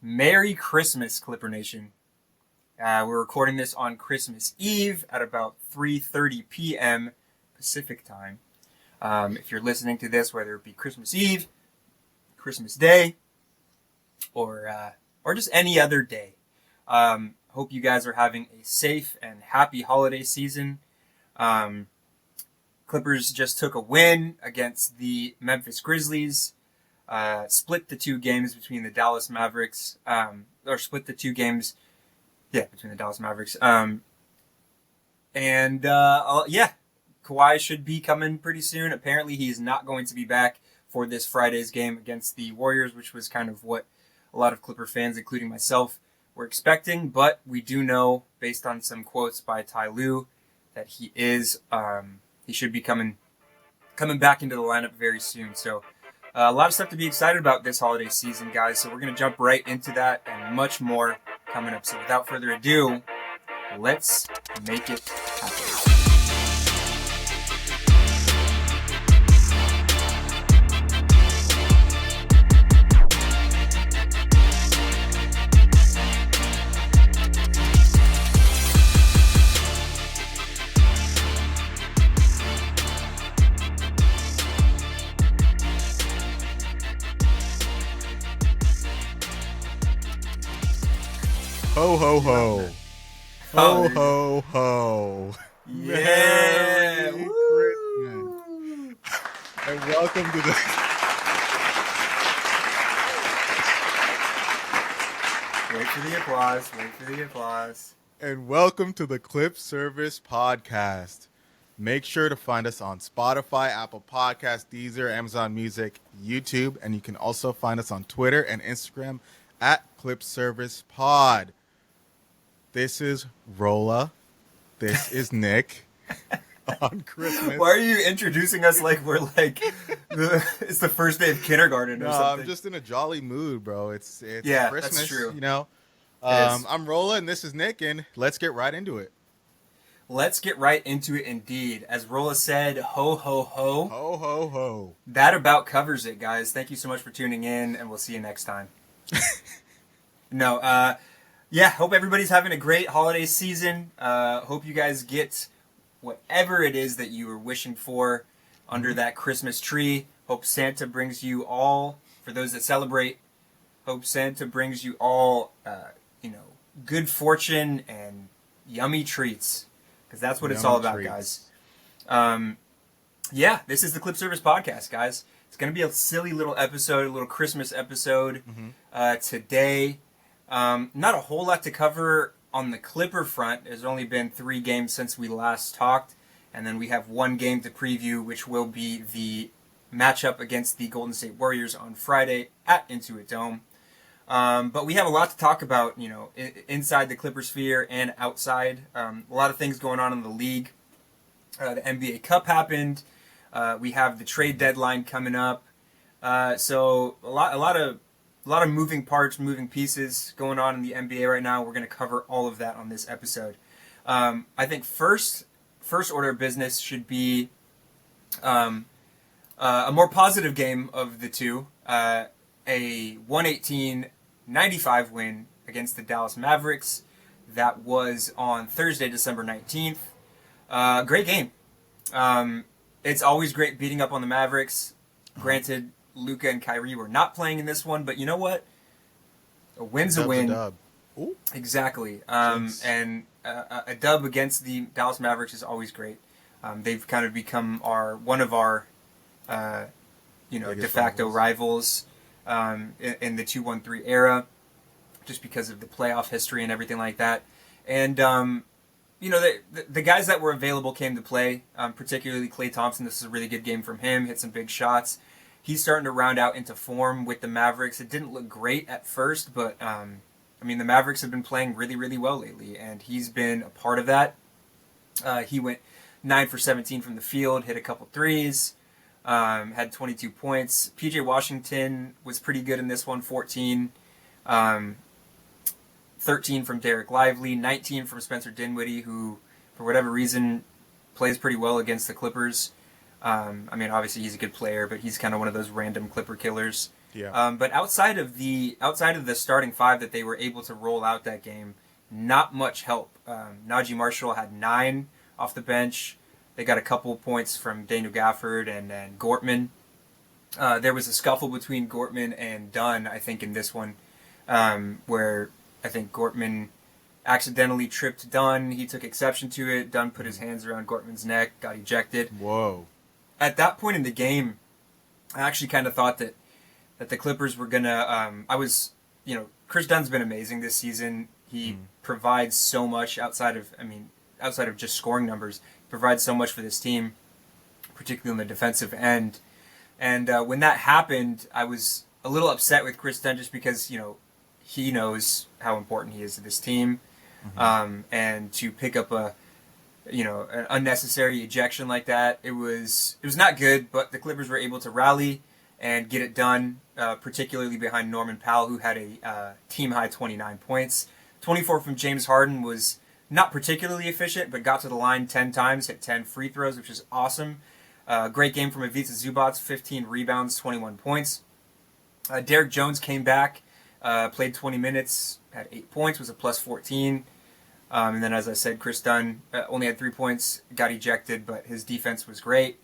Merry Christmas, Clipper Nation. We're recording this on Christmas Eve at about 3:30 p.m. Pacific time. If you're listening to this, whether it be Christmas Eve, Christmas Day, or just any other day, hope you guys are having a safe and happy holiday season. Clippers just took a win against the Memphis Grizzlies. Split the two games between the Dallas Mavericks, between the Dallas Mavericks. Kawhi should be coming pretty soon. Apparently he's not going to be back for this Friday's game against the Warriors, which was kind of what a lot of Clipper fans, including myself, were expecting. But we do know, based on some quotes by Ty Lue, that he should be coming back into the lineup very soon. So a lot of stuff to be excited about this holiday season, guys. So we're going to jump right into that and much more coming up. So without further ado, let's make it happen. Ho, ho, ho. Ho, ho, ho. Yeah. Merry Christmas. And welcome to the... Wait for the applause. And welcome to the Clip Service Podcast. Make sure to find us on Spotify, Apple Podcasts, Deezer, Amazon Music, YouTube, and you can also find us on Twitter and Instagram at Clip Service Pod. This is Rola. This is Nick. On Christmas. Why are you introducing us like we're like it's the first day of kindergarten or something? I'm just in a jolly mood, bro. It's yeah, Christmas, that's true. You know. I'm Rola and this is Nick, and let's get right into it. Let's get right into it indeed. As Rola said, ho ho ho. Ho ho ho. That about covers it, guys. Thank you so much for tuning in, and we'll see you next time. Hope everybody's having a great holiday season. Hope you guys get whatever it is that you were wishing for under that Christmas tree. Hope Santa brings you all, for those that celebrate, hope Santa brings you all, good fortune and yummy treats. Because that's what it's all about, guys. This is the Clip Service Podcast, guys. It's going to be a silly little episode, a little Christmas episode today. Not a whole lot to cover on the Clipper front. There's only been 3 games since we last talked, and then we have 1 game to preview, which will be the matchup against the Golden State Warriors on Friday at Intuit Dome. But we have a lot to talk about, inside the Clipper sphere and outside. A lot of things going on in the league. The NBA Cup happened. We have the trade deadline coming up. So a lot of moving parts, moving pieces going on in the NBA right now. We're going to cover all of that on this episode. I think first order of business should be a more positive game of the two. A 118-95 win against the Dallas Mavericks. That was on Thursday, December 19th. Great game. It's always great beating up on the Mavericks. Granted, Luka and Kyrie were not playing in this one, but you know what? A win's a win. A dub. Ooh. Exactly. And a dub against the Dallas Mavericks is always great. They've kind of become one of our de facto rivals in the 2-1-3 era, just because of the playoff history and everything like that. And the guys that were available came to play, particularly Klay Thompson. This is a really good game from him. Hit some big shots. He's starting to round out into form with the Mavericks. It didn't look great at first, but the Mavericks have been playing really, really well lately, and he's been a part of that. He went 9 for 17 from the field, hit a couple threes, had 22 points. PJ Washington was pretty good in this one, 14. 13 from Derek Lively, 19 from Spencer Dinwiddie, who, for whatever reason, plays pretty well against the Clippers. Obviously he's a good player, but he's kind of one of those random Clipper killers. Yeah. But outside of the starting five that they were able to roll out that game, not much help. Najee Marshall had 9 off the bench. They got a couple of points from Daniel Gafford and Gortman. There was a scuffle between Gortman and Dunn, I think, in this one, where I think Gortman accidentally tripped Dunn. He took exception to it. Dunn put his hands around Gortman's neck, got ejected. Whoa. At that point in the game, I actually kind of thought that the Clippers were gonna. Chris Dunn's been amazing this season. He provides so much outside of just scoring numbers. He provides so much for this team, particularly on the defensive end. And when that happened, I was a little upset with Chris Dunn just because he knows how important he is to this team, and to pick up an unnecessary ejection like that, it was not good. But the Clippers were able to rally and get it done, particularly behind Norman Powell, who had a team-high 29 points. 24 from James Harden was not particularly efficient, but got to the line 10 times, hit 10 free throws, which is awesome. Great game from Ivica Zubac, 15 rebounds, 21 points. Derek Jones came back, played 20 minutes, had 8 points, was a plus 14. And then, as I said, Chris Dunn only had 3 points, got ejected, but his defense was great.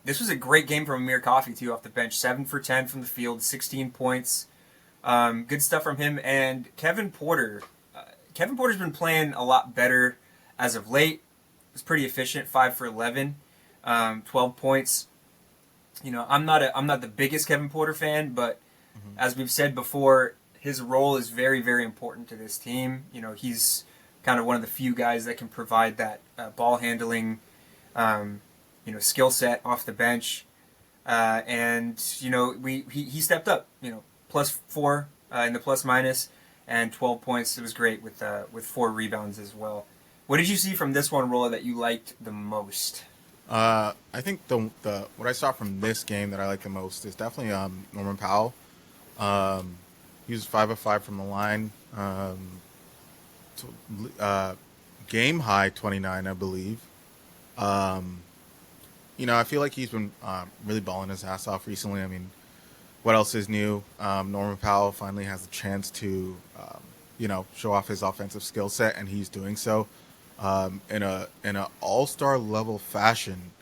This was a great game from Amir Coffey, too, off the bench. 7 for 10 from the field, 16 points. Good stuff from him. And Kevin Porter. Kevin Porter's been playing a lot better as of late. He was pretty efficient, 5 for 11, 12 points. I'm not the biggest Kevin Porter fan, but as we've said before, his role is very, very important to this team. He's kind of one of the few guys that can provide that ball handling, skill set off the bench. And he stepped up. Plus 4 in the plus minus and 12 points. It was great with 4 rebounds as well. What did you see from this one, Rola, that you liked the most? I think the what I saw from this game that I like the most is definitely Norman Powell. He was 5 of 5 from the line. Game high 29, I believe. I feel like he's been really balling his ass off recently. I mean, what else is new? Norman Powell finally has a chance to, show off his offensive skill set, and he's doing so in a all-star level fashion.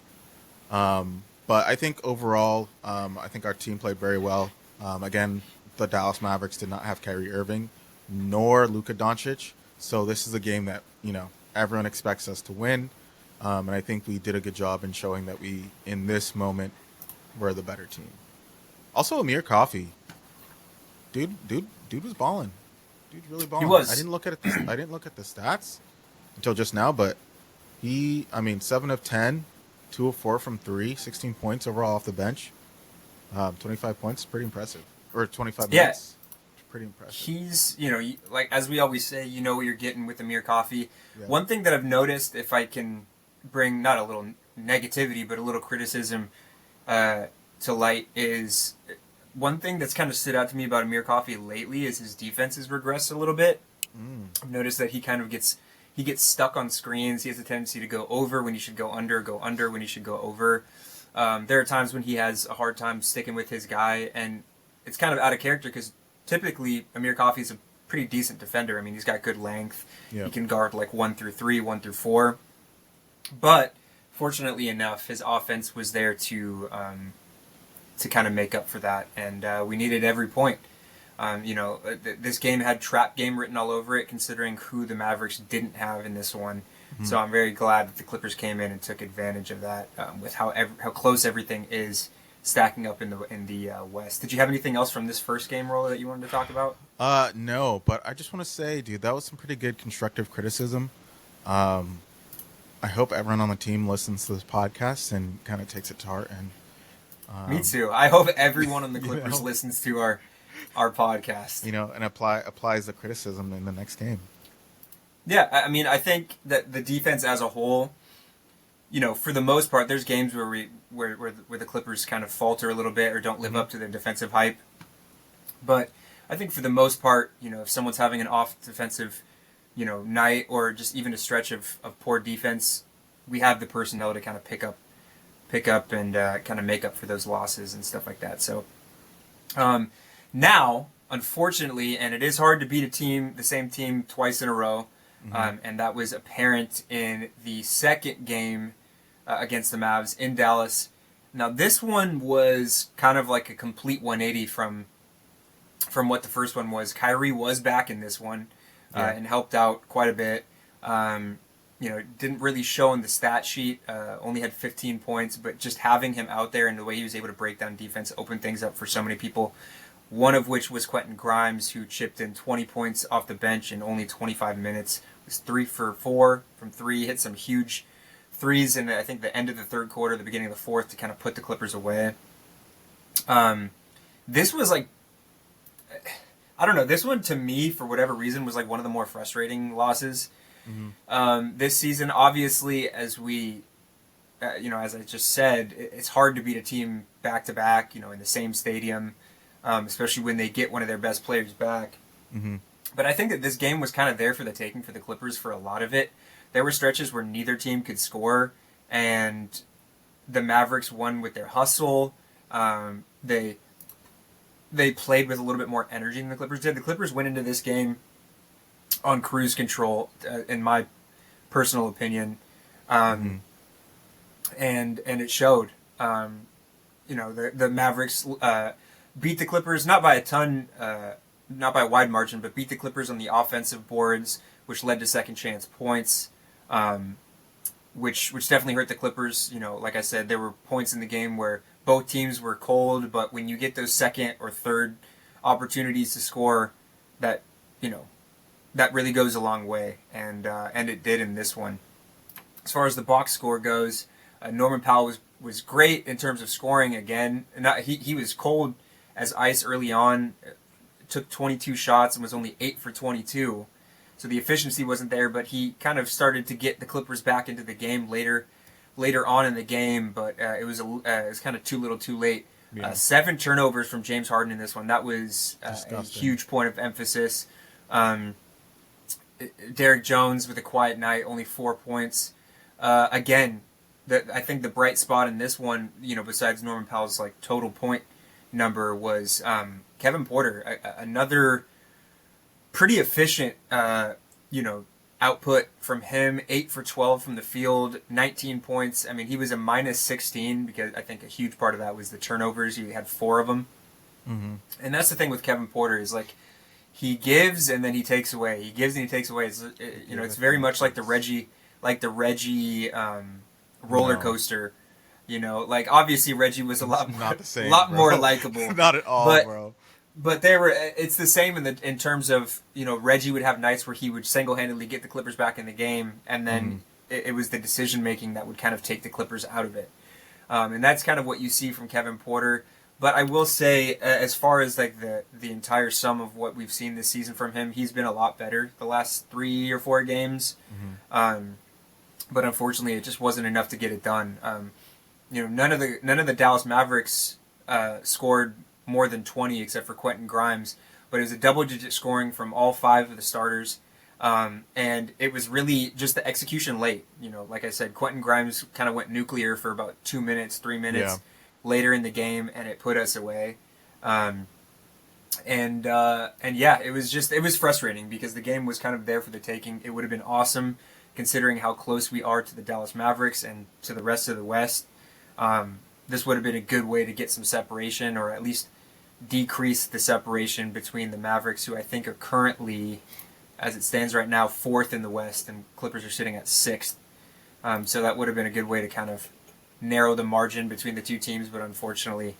But I think overall, I think our team played very well. Again, the Dallas Mavericks did not have Kyrie Irving nor Luka Doncic, so this is a game that everyone expects us to win. And I think we did a good job in showing that we, in this moment, were the better team. Also, Amir Coffey, dude was balling. Dude's really balling. He was. I didn't look at the stats until just now, but 7 of 10, 2 of 4 from 3, 16 points overall off the bench, 25 points, pretty impressive. Or 25 minutes. Pretty impressive. He's, like as we always say, you know what you're getting with Amir Coffey. Yeah. One thing that I've noticed, if I can bring not a little negativity, but a little criticism to light, is one thing that's kind of stood out to me about Amir Coffey lately is his defense has regressed a little bit. I've noticed that he kind of gets stuck on screens. He has a tendency to go over when he should go under when he should go over. There are times when he has a hard time sticking with his guy, and it's kind of out of character because typically Amir Coffey is a pretty decent defender. I mean, he's got good length. Yeah. He can guard like 1 through 3, 1 through 4. But fortunately enough, his offense was there to kind of make up for that, and we needed every point. This game had trap game written all over it, considering who the Mavericks didn't have in this one. So I'm very glad that the Clippers came in and took advantage of that, with how close everything is stacking up in the West. Did you have anything else from this first game, Rolla, that you wanted to talk about? No, but I just want to say, dude, that was some pretty good constructive criticism. I hope everyone on the team listens to this podcast and kind of takes it to heart. And me too. I hope everyone on the Clippers listens to our podcast. And applies the criticism in the next game. Yeah, I mean, I think that the defense as a whole, for the most part, there's games where the Clippers kind of falter a little bit or don't live up to their defensive hype. But I think for the most part, if someone's having an off defensive, night or just even a stretch of poor defense, we have the personnel to kind of pick up and kind of make up for those losses and stuff like that. So Now, unfortunately, and it is hard to beat the same team twice in a row, and that was apparent in the second game against the Mavs in Dallas. Now, this one was kind of like a complete 180 from what the first one was. Kyrie was back in this one and helped out quite a bit. Didn't really show in the stat sheet. Only had 15 points, but just having him out there and the way he was able to break down defense opened things up for so many people. One of which was Quentin Grimes, who chipped in 20 points off the bench in only 25 minutes. Was 3 for 4 from 3, hit some huge threes in, I think, the end of the third quarter, the beginning of the fourth, to kind of put the Clippers away. This was like, I don't know, this one to me, for whatever reason, was like one of the more frustrating losses. This season, obviously, as I just said, it's hard to beat a team back-to-back, in the same stadium, especially when they get one of their best players back. But I think that this game was kind of there for the taking for the Clippers for a lot of it. There were stretches where neither team could score, and the Mavericks won with their hustle. They played with a little bit more energy than the Clippers did. The Clippers went into this game on cruise control, in my personal opinion, and it showed. The Mavericks beat the Clippers not by a ton, not by a wide margin, but beat the Clippers on the offensive boards, which led to second chance points, which definitely hurt the Clippers. Like I said, there were points in the game where both teams were cold, but when you get those second or third opportunities to score, that really goes a long way, and it did in this one. As far as the box score goes, Norman Powell was great in terms of scoring again. He was cold as ice early on, took 22 shots and was only 8 for 22. So the efficiency wasn't there, but he kind of started to get the Clippers back into the game later on in the game, but it was kind of too little too late. Yeah. 7 turnovers from James Harden in this one. That was a huge point of emphasis. Derek Jones with a quiet night, only 4 points. Again, I think the bright spot in this one, besides Norman Powell's like total point number, was Kevin Porter. Another pretty efficient, output from him. 8 for 12 from the field, 19 points. I mean, he was a minus 16 because I think a huge part of that was the turnovers. He had 4 of them. And that's the thing with Kevin Porter is like he gives and then he takes away. He gives and he takes away. It's very much like the Reggie roller coaster. Obviously Reggie was a lot more likable. Not at all, bro. But it's the same in terms of, Reggie would have nights where he would single-handedly get the Clippers back in the game, and then it was the decision-making that would kind of take the Clippers out of it. And that's kind of what you see from Kevin Porter. But I will say, as far as like the entire sum of what we've seen this season from him, he's been a lot better the last 3 or 4 games. But unfortunately, it just wasn't enough to get it done. None of the Dallas Mavericks scored more than 20 except for Quentin Grimes, but it was a double-digit scoring from all 5 of the starters, and it was really just the execution late. Like I said, Quentin Grimes kind of went nuclear for about 2 minutes, 3 minutes later in the game, and it put us away. It was frustrating because the game was kind of there for the taking. It would have been awesome considering how close we are to the Dallas Mavericks and to the rest of the West. This would have been a good way to get some separation, or at least decrease the separation between the Mavericks, who I think are currently, as it stands right now, 4th in the West, and Clippers are sitting at 6th. So that would have been a good way to kind of narrow the margin between the two teams, but unfortunately,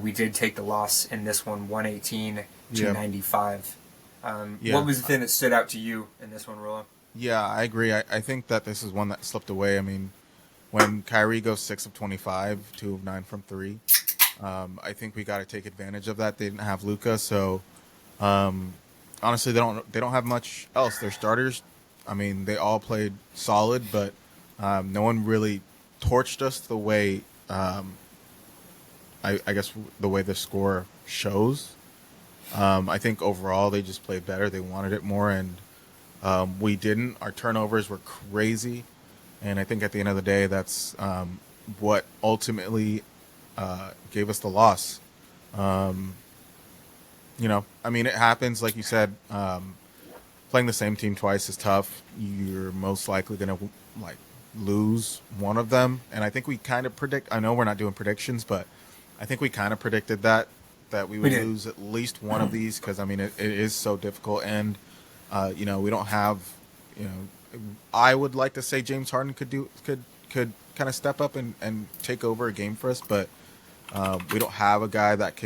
we did take the loss in this one, 118-95. What was the thing that stood out to you in this one, Rola? Yeah, I agree. I think that this is one that slipped away. I mean, when Kyrie goes 6 of 25, 2 of 9 from 3, I think we got to take advantage of that. They didn't have Luka, so honestly, they don't have much else. Their starters, I mean, they all played solid, but no one really torched us the way I guess the way the score shows. I think overall they just played better. They wanted it more, and we didn't. Our turnovers were crazy. And I think at the end of the day, that's what ultimately gave us the loss. I mean, it happens. Like you said, playing the same team twice is tough. You're most likely going to like lose one of them. And I think we kind of I know we're not doing predictions, but I think we kind of predicted that we We would did. lose at least one of these because I mean it is so difficult, and we don't have, you know, I would like to say James Harden could kind of step up and take over a game for us, but we don't have a guy that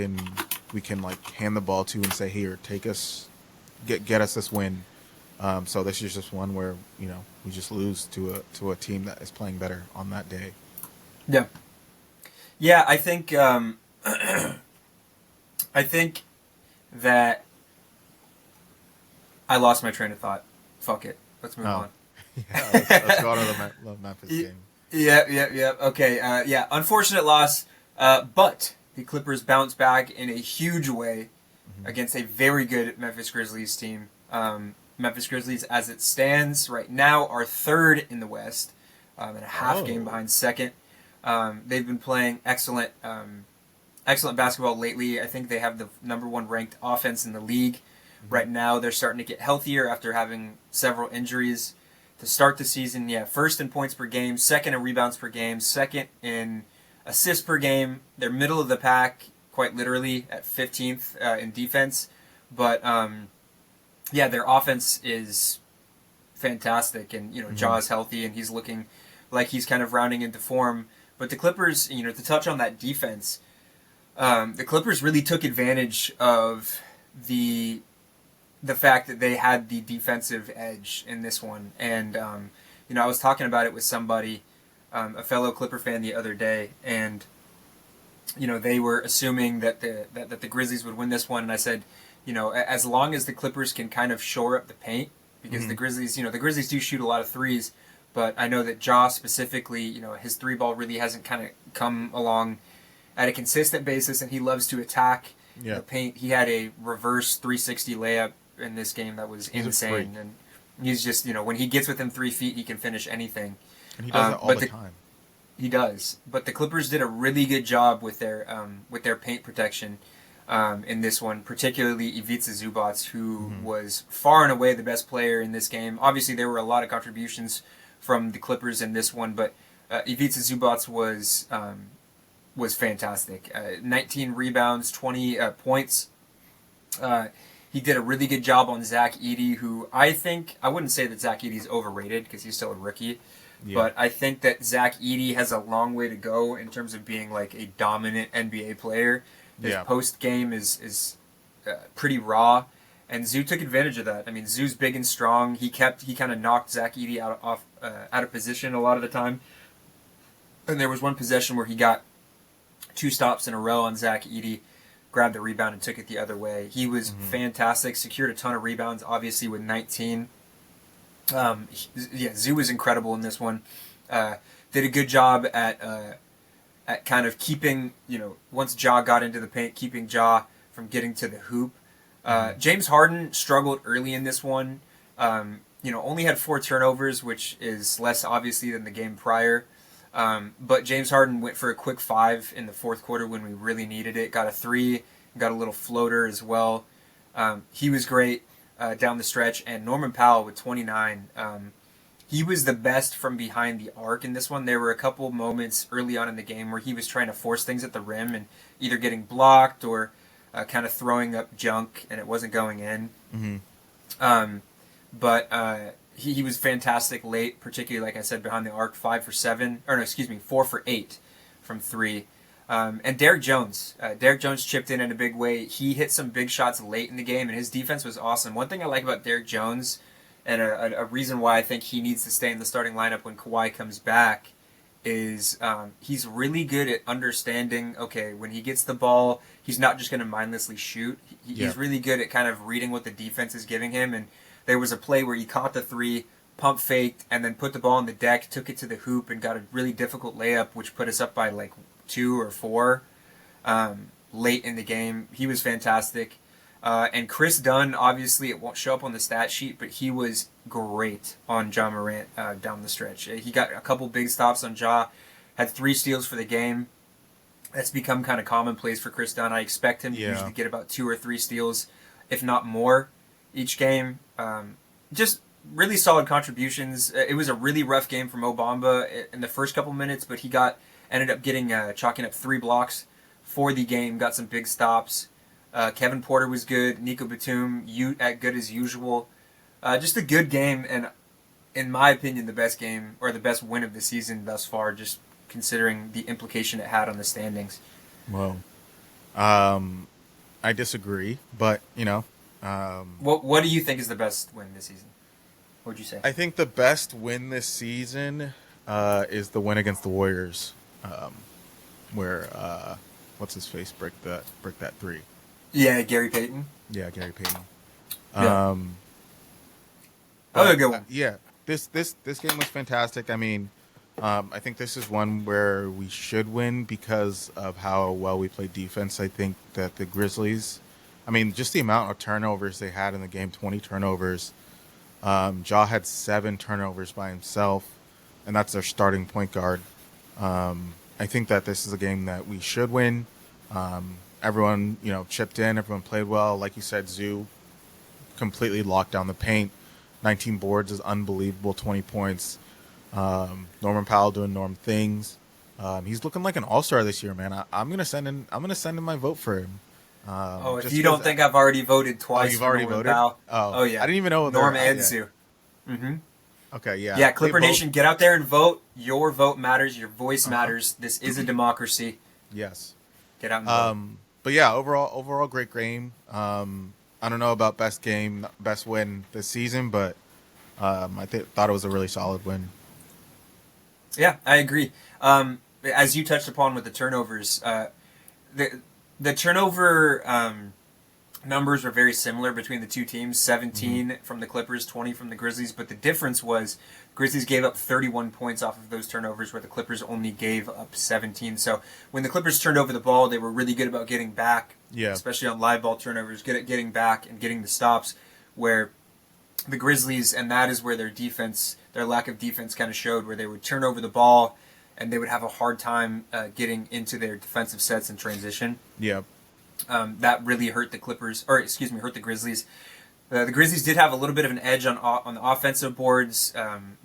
we can like hand the ball to and say, here, take us, get us this win. So this is just one where we just lose to a team that is playing better on that day. Yeah. Yeah, I think I think that I lost my train of thought. Fuck it. Let's move on. Yeah, let's go on to the Memphis game. Yeah. Okay. Yeah. Unfortunate loss, but the Clippers bounced back in a huge way against a very good Memphis Grizzlies team. Memphis Grizzlies, as it stands right now, are third in the West, and a half game behind second. They've been playing excellent basketball lately. I think they have the number one ranked offense in the league. Right now, they're starting to get healthier after having several injuries to start the season. Yeah, first in points per game, second in rebounds per game, second in assists per game. They're middle of the pack, quite literally, at 15th in defense. But, yeah, their offense is fantastic. And, Jaw's healthy, and he's looking like he's kind of rounding into form. But the Clippers, to touch on that defense, the Clippers really took advantage of the fact that they had the defensive edge in this one. And, I was talking about it with somebody, a fellow Clipper fan the other day, and, they were assuming that the Grizzlies would win this one. And I said, as long as the Clippers can kind of shore up the paint, because the Grizzlies do shoot a lot of threes, but I know that Ja specifically, his three ball really hasn't kind of come along at a consistent basis, and he loves to attack the paint. He had a reverse 360 layup in this game that was insane, and he's just, when he gets within 3 feet, he can finish anything. And he does it all the time. He does, but the Clippers did a really good job with their paint protection in this one, particularly Ivica Zubac, who was far and away the best player in this game. Obviously, there were a lot of contributions from the Clippers in this one, but Ivica Zubac was fantastic. 19 rebounds, 20 points. He did a really good job on Zach Edey, who I wouldn't say that Zach Edey's overrated because he's still a rookie, but I think that Zach Edey has a long way to go in terms of being like a dominant NBA player. His post game is pretty raw, and Zoo took advantage of that. I mean, Zoo's big and strong. He kind of knocked Zach Edey out of position a lot of the time, and there was one possession where he got 2 stops in a row on Zach Edey, grabbed the rebound and took it the other way. He was fantastic, secured a ton of rebounds, obviously with 19. Zoo was incredible in this one. Did a good job at kind of keeping, once Ja got into the paint, keeping Ja from getting to the hoop. James Harden struggled early in this one. Only had 4 turnovers, which is less obviously than the game prior. But James Harden went for a quick 5 in the fourth quarter when we really needed it. Got a 3, got a little floater as well. He was great down the stretch. And Norman Powell with 29. He was the best from behind the arc in this one. There were a couple moments early on in the game where he was trying to force things at the rim and either getting blocked or kind of throwing up junk, and it wasn't going in. But he was fantastic late, particularly, like I said, behind the arc, 4 for 8 from 3. And Derek Jones chipped in a big way. He hit some big shots late in the game, and his defense was awesome. One thing I like about Derek Jones, and a reason why I think he needs to stay in the starting lineup when Kawhi comes back, is he's really good at understanding, okay, when he gets the ball, he's not just going to mindlessly shoot. He's really good at kind of reading what the defense is giving him, and there was a play where he caught the 3, pump faked, and then put the ball on the deck, took it to the hoop, and got a really difficult layup, which put us up by like 2 or 4 late in the game. He was fantastic. And Chris Dunn, obviously it won't show up on the stat sheet, but he was great on Ja Morant down the stretch. He got a couple big stops on Ja, had 3 steals for the game. That's become kind of commonplace for Chris Dunn. I expect him to Yeah. usually get about 2 or 3 steals, if not more, each game. Just really solid contributions. It was a really rough game for Mo Bamba in the first couple minutes, but he ended up getting chalking up 3 blocks for the game. Got some big stops. Kevin Porter was good. Nico Batum good as usual. Just a good game, and in my opinion, the best game or the best win of the season thus far. Just considering the implication it had on the standings. Well, I disagree, but What do you think is the best win this season? What would you say? I think the best win this season is the win against the Warriors, where what's his face break that three. Yeah, Gary Payton. Yeah, Gary Payton. Yeah. Good one. Yeah, this game was fantastic. I mean, I think this is one where we should win because of how well we played defense. I think that the Grizzlies, I mean, just the amount of turnovers they had in the game, 20 turnovers. Ja had 7 turnovers by himself, and that's their starting point guard. I think that this is a game that we should win. Everyone, chipped in. Everyone played well. Like you said, Zoo completely locked down the paint. 19 boards is unbelievable. 20 points. Norman Powell doing Norm things. He's looking like an all-star this year, man. I'm gonna send in my vote for him. If you don't think I've already voted twice, you've already Norman voted. Powell. Oh yeah, I didn't even know Norm and Zoo. Okay, yeah. Yeah, Clipper Nation, get out there and vote. Your vote matters. Your voice matters. This is a democracy. Yes. Get out and vote. But yeah, overall great game. I don't know about best win this season, but I thought it was a really solid win. Yeah, I agree. As you touched upon with the turnovers, the turnover numbers were very similar between the two teams. 17 from the Clippers, 20 from the Grizzlies. But the difference was Grizzlies gave up 31 points off of those turnovers, where the Clippers only gave up 17. So when the Clippers turned over the ball, they were really good about getting back, especially on live ball turnovers, good at getting back and getting the stops, where the Grizzlies, and that is where their lack of defense kind of showed, where they would turn over the ball and they would have a hard time getting into their defensive sets in transition. Yeah. That really hurt the hurt the Grizzlies. The Grizzlies did have a little bit of an edge on the offensive boards.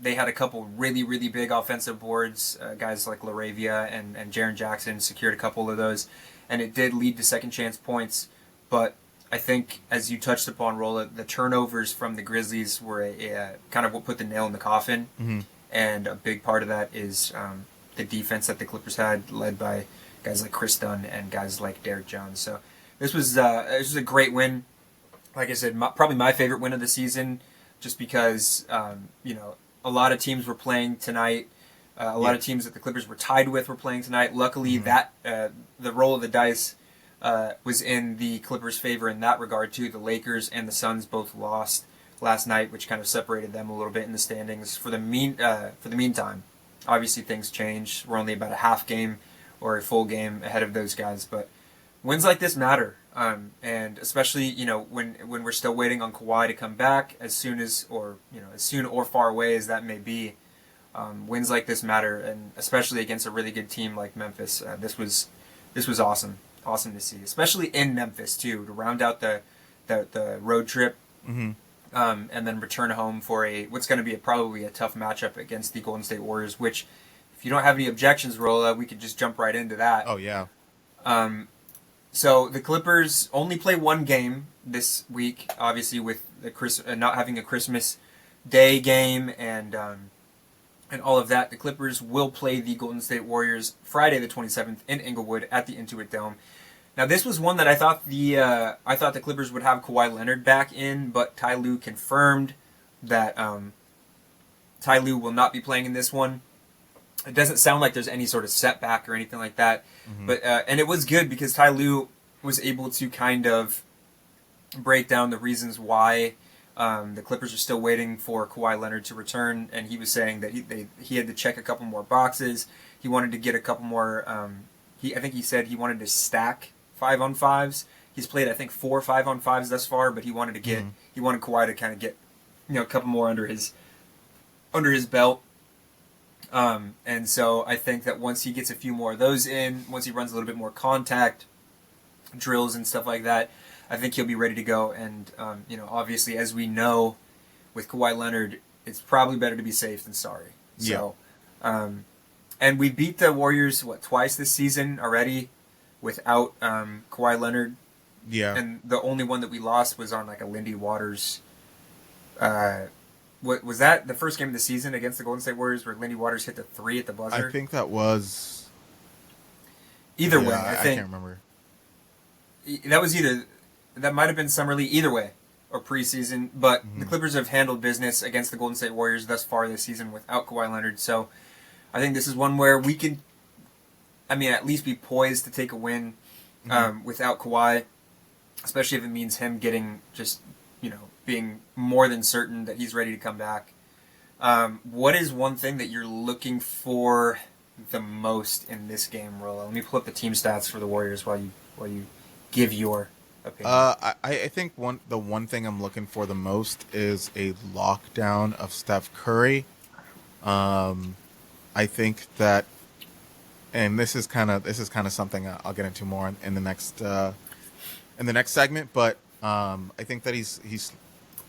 They had a couple really, really big offensive boards. Guys like LaRavia and Jaren Jackson secured a couple of those, and it did lead to second chance points. But I think, as you touched upon, Rola, the turnovers from the Grizzlies were a kind of what put the nail in the coffin. Mm-hmm. And a big part of that is the defense that the Clippers had, led by guys like Chris Dunn and guys like Derrick Jones. So this was a great win. Like I said, probably my favorite win of the season, just because a lot of teams were playing tonight. A lot of teams that the Clippers were tied with were playing tonight. Luckily, that the roll of the dice was in the Clippers' favor in that regard too. The Lakers and the Suns both lost last night, which kind of separated them a little bit in the standings. For the meantime, obviously things change. We're only about a half game or a full game ahead of those guys, but wins like this matter, and especially when we're still waiting on Kawhi to come back, as soon or far away as that may be. Wins like this matter, and especially against a really good team like Memphis. This was awesome to see, especially in Memphis too, to round out the road trip. Mm-hmm. And then return home for what's going to be probably a tough matchup against the Golden State Warriors, which, if you don't have any objections, Rola, we could just jump right into that. Oh, yeah. So the Clippers only play one game this week, obviously with the not having a Christmas Day game and all of that. The Clippers will play the Golden State Warriors Friday the 27th in Inglewood at the Intuit Dome. Now, this was one that I thought the Clippers would have Kawhi Leonard back in, but Ty Lue confirmed that Ty Lue will not be playing in this one. It doesn't sound like there's any sort of setback or anything like that, but and it was good because Ty Lue was able to kind of break down the reasons why the Clippers are still waiting for Kawhi Leonard to return, and he was saying that he had to check a couple more boxes. He wanted to get a couple more. I think he said he wanted to stack 5-on-5s. He's played, I think, 4 5-on-5s thus far, but he wanted Kawhi to kind of get a couple more under his belt. And so I think that once he gets a few more of those in, once he runs a little bit more contact, drills and stuff like that, I think he'll be ready to go. And, obviously, as we know, with Kawhi Leonard, it's probably better to be safe than sorry. So, and we beat the Warriors, twice this season already without Kawhi Leonard. Yeah. And the only one that we lost was on like a Lindy Waters. What was that? The first game of the season against the Golden State Warriors, where Lindy Waters hit the 3 at the buzzer. I think that was. Either way, I think can't remember. That might have been Summer League. Either way, or preseason. But the Clippers have handled business against the Golden State Warriors thus far this season without Kawhi Leonard. So I think this is one where we can, at least be poised to take a win without Kawhi. Especially if it means him getting being more than certain that he's ready to come back. What is one thing that you're looking for the most in this game, Rola? Let me pull up the team stats for the Warriors while you give your opinion. I think the one thing I'm looking for the most is a lockdown of Steph Curry. I think that, and this is kind of something I'll get into more in the next. In the next segment, but I think that he's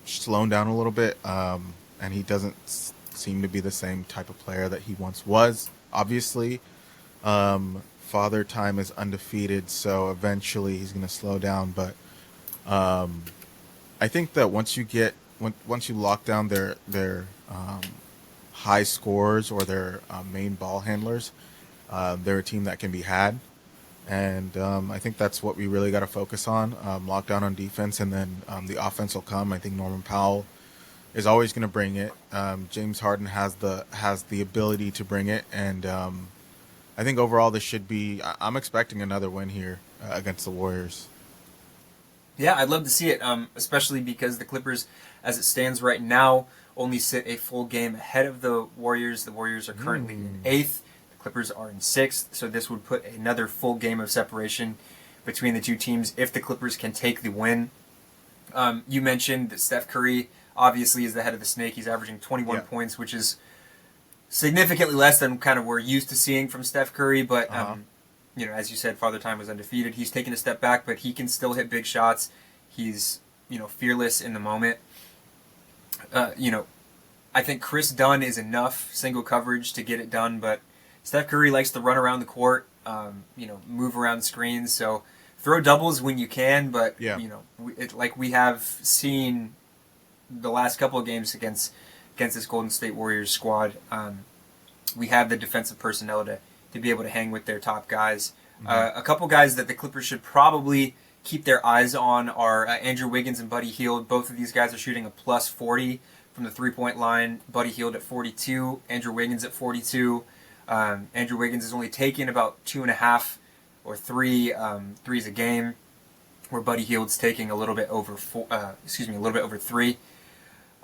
slowing down a little bit, and he doesn't seem to be the same type of player that he once was. Obviously, Father Time is undefeated, so eventually he's going to slow down. But I think that once you lock down their high scorers or their main ball handlers, they're a team that can be had. And I think that's what we really got to focus on, lockdown on defense, and then the offense will come. I think Norman Powell is always going to bring it. James Harden has the ability to bring it, and I think overall this should be. I'm expecting another win here against the Warriors. Yeah, I'd love to see it, especially because the Clippers, as it stands right now, only sit a full game ahead of the Warriors. The Warriors are currently in 8th. Clippers are in 6th, so this would put another full game of separation between the two teams if the Clippers can take the win. You mentioned that Steph Curry obviously is the head of the snake. He's averaging 21 points, which is significantly less than kind of we're used to seeing from Steph Curry. But, as you said, Father Time was undefeated. He's taken a step back, but he can still hit big shots. He's, fearless in the moment. I think Chris Dunn is enough single coverage to get it done, but Steph Curry likes to run around the court, move around screens. So throw doubles when you can, but we have seen the last couple of games against this Golden State Warriors squad, we have the defensive personnel to be able to hang with their top guys. A couple guys that the Clippers should probably keep their eyes on are Andrew Wiggins and Buddy Hield. Both of these guys are shooting a plus 40 from the three-point line. Buddy Hield at 42, Andrew Wiggins at 42. Andrew Wiggins is only taking about 2.5 or 3 threes a game, where Buddy Hield's taking a little bit over 3.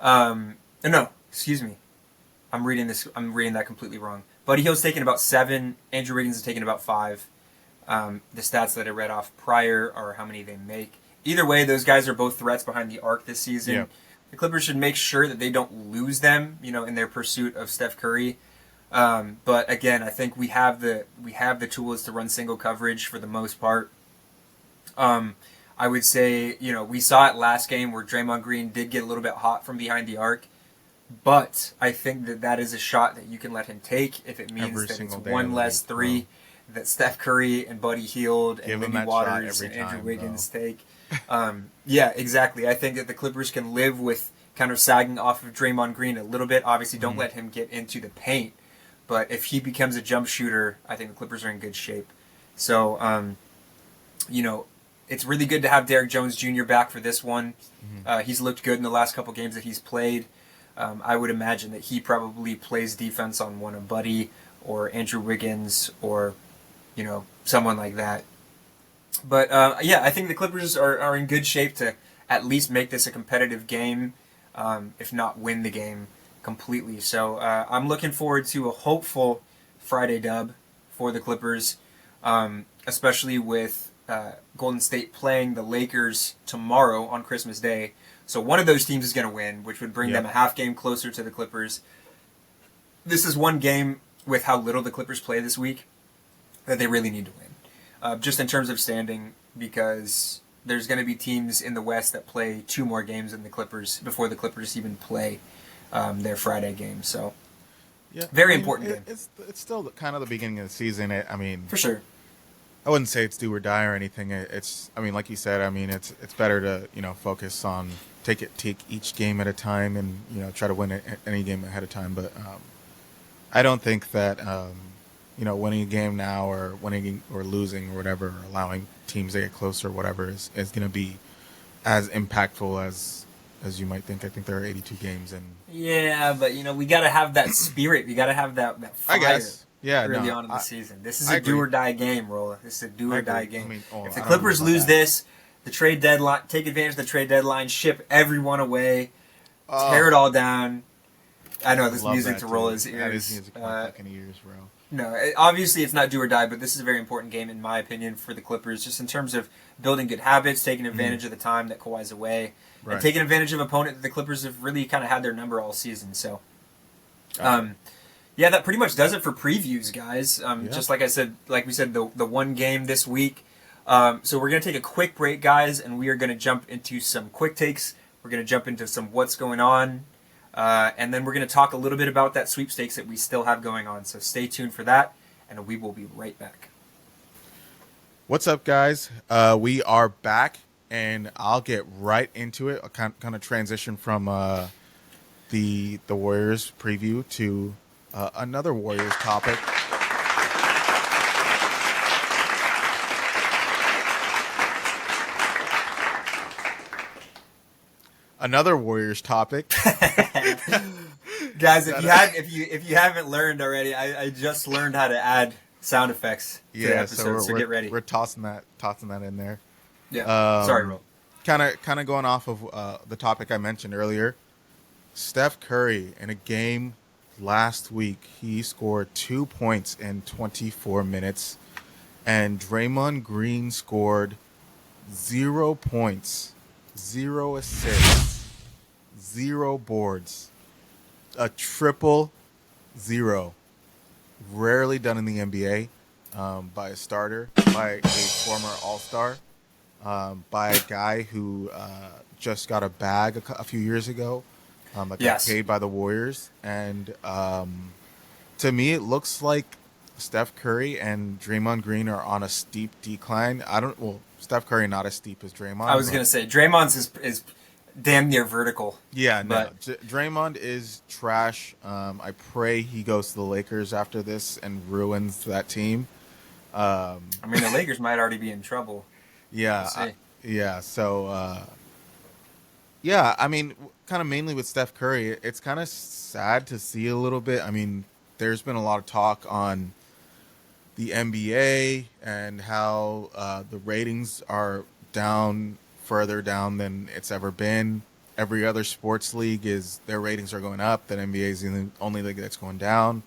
I'm reading that completely wrong. Buddy Hield's taking about 7. Andrew Wiggins is taking about 5. The stats that I read off prior are how many they make. Either way, those guys are both threats behind the arc this season. Yeah. The Clippers should make sure that they don't lose them, in their pursuit of Steph Curry. But again, I think we have the tools to run single coverage for the most part. I would say, we saw it last game where Draymond Green did get a little bit hot from behind the arc, but I think that is a shot that you can let him take if it means that it's one less 3 that Steph Curry and Buddy Hield and Lindy Waters and Andrew Wiggins take. Yeah, exactly. I think that the Clippers can live with kind of sagging off of Draymond Green a little bit. Obviously, don't let him get into the paint. But if he becomes a jump shooter, I think the Clippers are in good shape. So, it's really good to have Derrick Jones Jr. back for this one. He's looked good in the last couple games that he's played. I would imagine that he probably plays defense on one of Buddy or Andrew Wiggins or, someone like that. But, I think the Clippers are in good shape to at least make this a competitive game, if not win the game completely. So I'm looking forward to a hopeful Friday dub for the Clippers, especially with Golden State playing the Lakers tomorrow on Christmas Day. So one of those teams is going to win, which would bring them a half game closer to the Clippers. this is one game with how little the Clippers play this week that they really need to win. Just in terms of standing, because there's going to be teams in the West that play 2 more games than the Clippers before the Clippers even play their Friday game. So, Yeah, very important game. It's still kind of the beginning of the season. For sure. I wouldn't say it's do or die or anything. Like you said, it's better to focus on take each game at a time and try to win any game ahead of time. But I don't think that winning a game now or winning or losing or whatever, or allowing teams to get closer or whatever is going to be as impactful as you might think. I think there are 82 games and yeah, but we got to have that spirit. We got to have that fire. I guess. Yeah, early on in the season. This is a do or die game, Rola. This is a do or die game. If the I Clippers lose this, the trade deadline, take advantage of the trade deadline, ship everyone away, tear it all down. I know this music to Rola's ears. That is music to my fucking ears, bro. No, obviously it's not do or die, but this is a very important game in my opinion for the Clippers, just in terms of building good habits, taking advantage of the time that Kawhi's away, and taking advantage of an opponent that the Clippers have really kind of had their number all season. So, yeah, that pretty much does it for previews, guys. Just like we said, the one game this week. So we're going to take a quick break, guys, and we are going to jump into some quick takes. We're going to jump into some what's going on. And then we're going to talk a little bit about that sweepstakes that we still have going on. So stay tuned for that, and we will be right back. What's up, guys? We are back, and I'll get right into it. I'll kind of transition from the Warriors preview to another Warriors topic. Another Warriors topic. Guys, if you haven't learned already, I just learned how to add sound effects to the episode, so get ready. We're tossing that in there. Yeah. Sorry, Ro. Kind of going off of the topic I mentioned earlier. Steph Curry, in a game last week, he scored 2 points in 24 minutes, and Draymond Green scored 0 points, 0 assists, 0 boards, a triple zero. Rarely done in the NBA by a starter, by a former All-Star, by a guy who just got a bag a few years ago. That got paid by the Warriors, and to me, it looks like Steph Curry and Draymond Green are on a steep decline. Steph Curry not as steep as Draymond. I was gonna say Draymond's is damn near vertical. Yeah, no, Draymond is trash. I pray he goes to the Lakers after this and ruins that team. The Lakers might already be in trouble. Yeah, kind of mainly with Steph Curry, it's kind of sad to see a little bit. There's been a lot of talk on the NBA and how the ratings are further down than it's ever been. Every other sports league their ratings are going up. That NBA is the only league that's going down.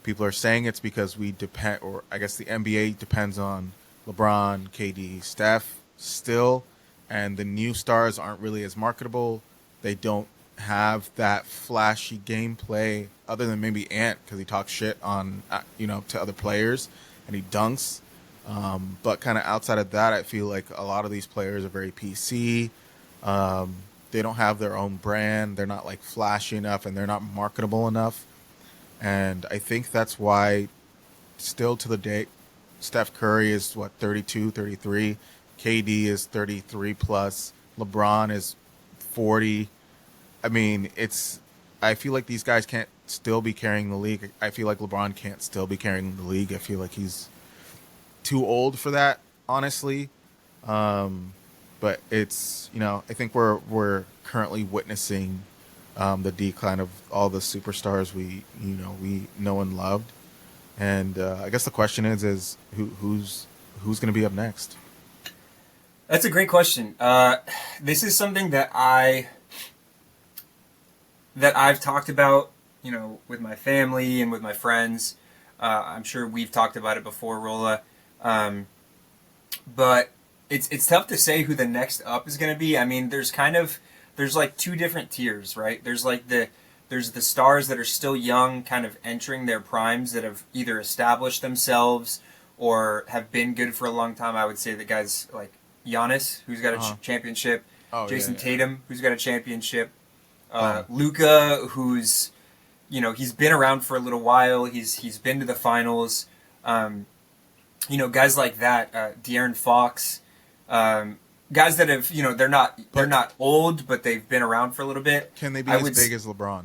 People are saying it's because we depend, or I guess the NBA depends on LeBron, KD, Steph still, and the new stars aren't really as marketable. They don't have that flashy gameplay, other than maybe Ant, because he talks shit on to other players and he dunks. But kind of outside of that, I feel like a lot of these players are very PC. They don't have their own brand. They're not like flashy enough, and they're not marketable enough. And I think that's why, still to the date, Steph Curry is 32, 33. KD is 33 plus. LeBron is 40. I feel like these guys can't still be carrying the league. I feel like LeBron can't still be carrying the league. I feel like he's too old for that, honestly. But it's, I think we're currently witnessing the decline of all the superstars we know and loved. And I guess the question is who's going to be up next? That's a great question. This is something that I've talked about, with my family and with my friends. I'm sure we've talked about it before, Rola. But it's tough to say who the next up is going to be. There's like 2 different tiers, right? There's like the There's the stars that are still young, kind of entering their primes, that have either established themselves or have been good for a long time. I would say the guys like Giannis, who's got a championship, Jason Tatum, who's got a championship, Luka, who's, you know, he's been around for a little while. He's been to the finals. You know, guys like that, De'Aaron Fox, guys that have, you know, they're not old, but they've been around for a little bit. Can they be as big as LeBron?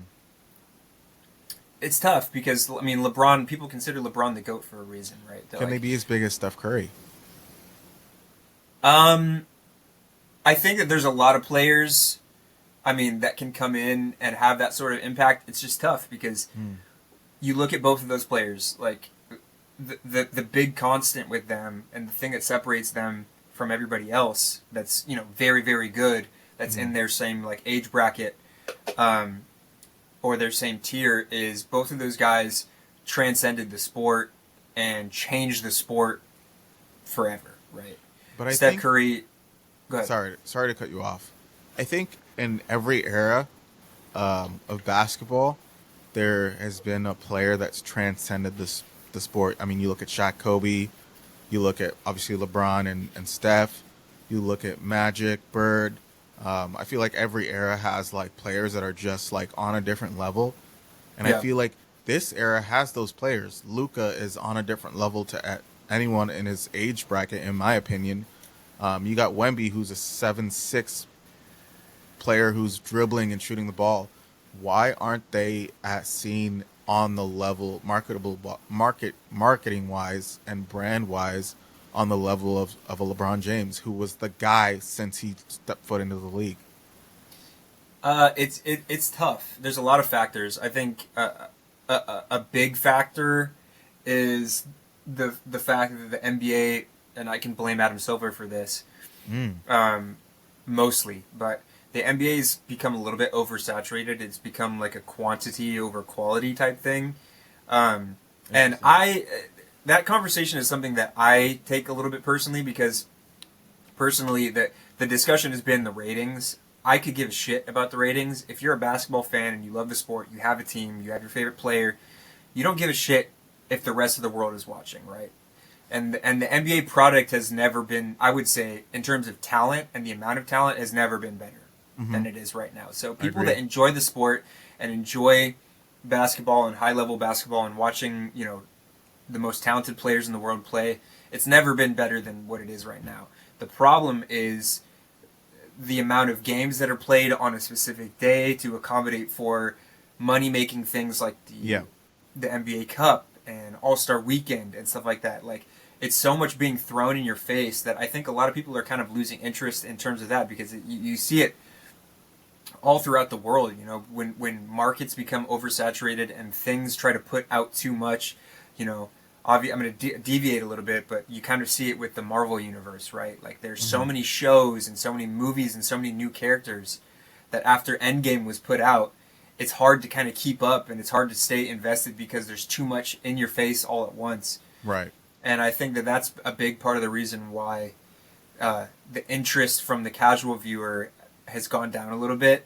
It's tough because, I mean, LeBron, people consider LeBron the GOAT for a reason, right? Can they be as big as Steph Curry? I think that there's a lot of players, I mean, that can come in and have that sort of impact. It's just tough because you look at both of those players, like the big constant with them and the thing that separates them from everybody else that's, you know, very, very good, that's in their same, like, age bracket, or their same tier, is both of those guys transcended the sport and changed the sport forever, right? But Steph Curry, go ahead. Sorry to cut you off. I think in every era of basketball, there has been a player that's transcended the sport. I mean, you look at Shaq, Kobe, you look at obviously LeBron and Steph, you look at Magic, Bird. I feel like every era has like players that are just like on a different level, and I feel like this era has those players. Luka is on a different level to anyone in his age bracket, in my opinion. You got Wemby, who's a 7'6" player who's dribbling and shooting the ball. Why aren't they seen on the level, marketing wise and brand wise, on the level of a LeBron James, who was the guy since he stepped foot into the league? It's tough. There's a lot of factors. I think a big factor is the fact that the NBA, and I can blame Adam Silver for this, mostly, but the NBA's become a little bit oversaturated. It's become like a quantity over quality type thing, and that conversation is something that I take a little bit personally, because personally the discussion has been the ratings. I could give a shit about the ratings. If you're a basketball fan and you love the sport, you have a team, you have your favorite player, you don't give a shit if the rest of the world is watching, right? And the NBA product has never been, I would say, in terms of talent and the amount of talent, has never been better than it is right now. So people that enjoy the sport and enjoy basketball and high-level basketball and watching, you know, the most talented players in the world play, it's never been better than what it is right now. The problem is the amount of games that are played on a specific day to accommodate for money-making things like the NBA Cup and All-Star Weekend and stuff like that. Like, it's so much being thrown in your face that I think a lot of people are kind of losing interest in terms of that, because you see it all throughout the world. You know, when markets become oversaturated and things try to put out too much, you know, I'm going to deviate a little bit, but you kind of see it with the Marvel universe, right? Like, there's so many shows and so many movies and so many new characters that after Endgame was put out, it's hard to kind of keep up and it's hard to stay invested because there's too much in your face all at once. Right. And I think that that's a big part of the reason why the interest from the casual viewer has gone down a little bit.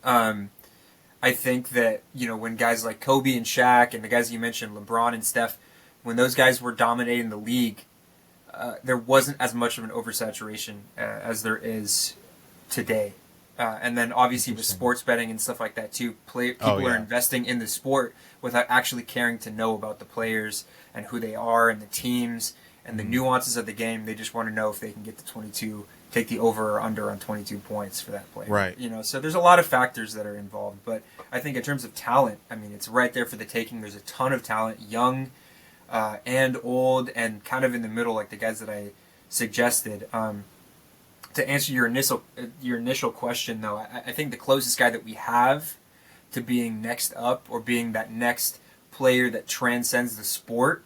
I think that, you know, when guys like Kobe and Shaq and the guys you mentioned, LeBron and Steph, when those guys were dominating the league, there wasn't as much of an oversaturation as there is today. And then obviously with sports betting and stuff like that too, people are investing in the sport without actually caring to know about the players and who they are and the teams and the nuances of the game. They just want to know if they can get to 22, take the over or under on 22 points for that player. Right. You know, so there's a lot of factors that are involved. But I think in terms of talent, I mean, it's right there for the taking. There's a ton of talent, young and old, and kind of in the middle, like the guys that I suggested. To answer your initial question, though, I think the closest guy that we have to being next up or being that next player that transcends the sport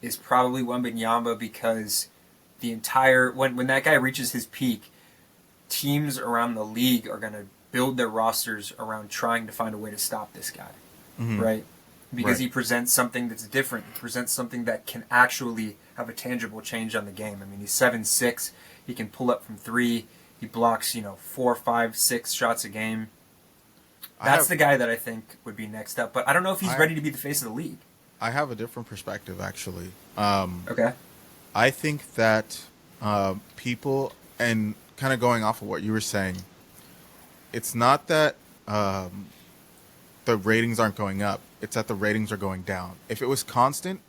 is probably Wembanyama, because the entire when that guy reaches his peak, teams around the league are going to build their rosters around trying to find a way to stop this guy, right? Because he presents something that's different. He presents something that can actually have a tangible change on the game. I mean, he's 7'6". He can pull up from three. He blocks, 4, 5, 6 shots a game. That's the guy that I think would be next up. But I don't know if he's ready to be the face of the league. I have a different perspective, actually. Okay. I think that people, and kind of going off of what you were saying, it's not that the ratings aren't going up. It's that the ratings are going down. If it was constant,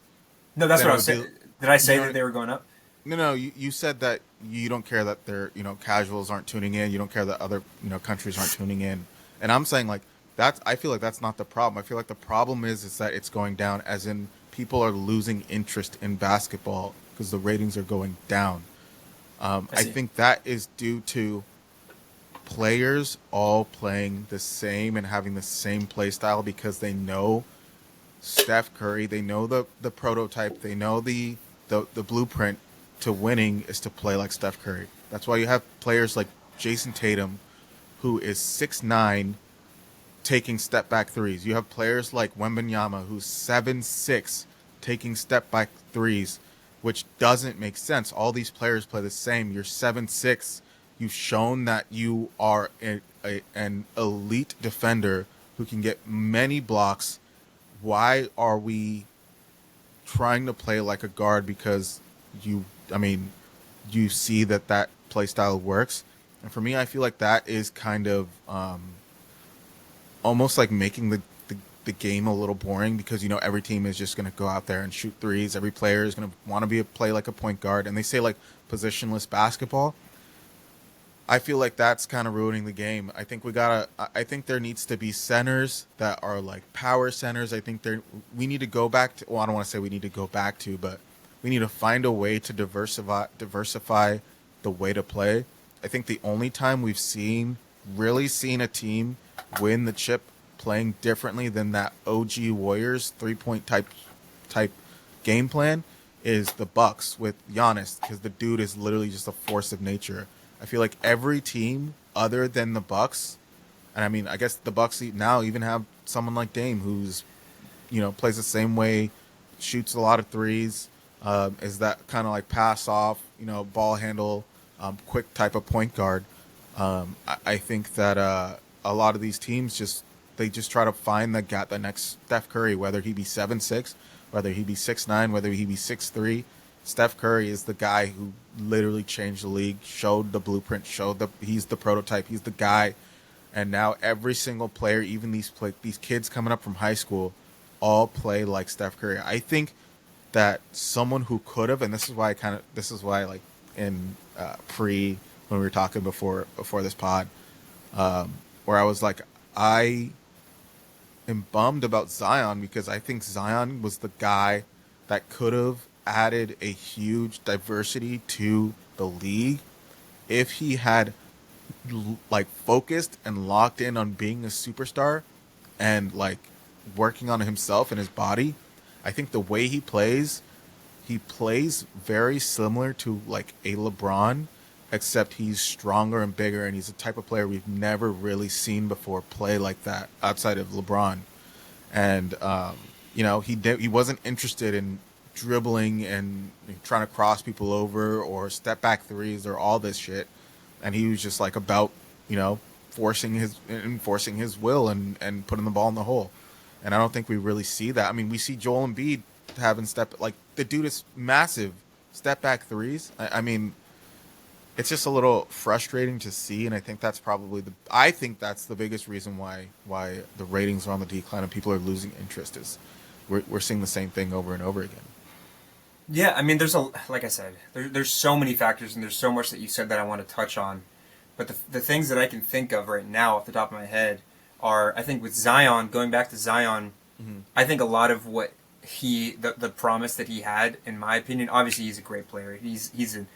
no, that's then what I it was would saying. Did I say you know, that they were going up? no. You said that you don't care that they're casuals aren't tuning in. You don't care that other countries aren't tuning in. And I'm saying like that's. I feel like that's not the problem. I feel like the problem is that it's going down, as in people are losing interest in basketball because the ratings are going down. I think that is due to players all playing the same and having the same play style because they know Steph Curry, they know the prototype, they know the blueprint to winning is to play like Steph Curry. That's why you have players like Jason Tatum, who is 6'9", taking step back threes. You have players like Wembanyama, who's 7'6", taking step back threes, which doesn't make sense. All these players play the same. You're 7'6". You've shown that you are an elite defender who can get many blocks. Why are we trying to play like a guard because you see that play style works? And for me, I feel like that is kind of almost like making the game a little boring because every team is just going to go out there and shoot threes. Every player is going to want to play like a point guard, and they say like positionless basketball. I feel like that's kind of ruining the game. I think I think there needs to be centers that are like power centers. I think we need to go back to, well, I don't want to say we need to go back to, but we need to find a way to diversify the way to play. I think the only time we've really seen a team win the chip playing differently than that OG Warriors 3-point type game plan is the Bucks with Giannis, because the dude is literally just a force of nature. I feel like every team other than the Bucks, and I mean, I guess the Bucks now even have someone like Dame who's, plays the same way, shoots a lot of threes, is that kind of like pass off, ball handle, quick type of point guard. I think that a lot of these teams just try to find the next Steph Curry, whether he be 7'6", whether he be 6'9", whether he be 6'3". Steph Curry is the guy who literally changed the league, showed the blueprint, he's the prototype, he's the guy. And now every single player, even these kids coming up from high school, all play like Steph Curry. I think that someone who could have, and this is why like in when we were talking before this pod, where I was like, I am bummed about Zion because I think Zion was the guy that could have added a huge diversity to the league if he had like focused and locked in on being a superstar and like working on himself and his body. I think the way he plays very similar to like a LeBron, except he's stronger and bigger, and he's the type of player we've never really seen before play like that outside of LeBron. And he wasn't interested in dribbling and trying to cross people over or step back threes or all this shit, and he was just like about forcing his will and putting the ball in the hole. And I don't think we really see that. I mean, we see Joel Embiid having the dude is massive step back threes. I mean, it's just a little frustrating to see, and I think that's probably the biggest reason why the ratings are on the decline and people are losing interest is we're seeing the same thing over and over again. Yeah, I mean, like I said, there's so many factors, and there's so much that you said that I want to touch on. But the things that I can think of right now off the top of my head are, I think with Zion, going back to Zion, I think a lot of what the promise that he had, in my opinion, obviously he's a great player. He's an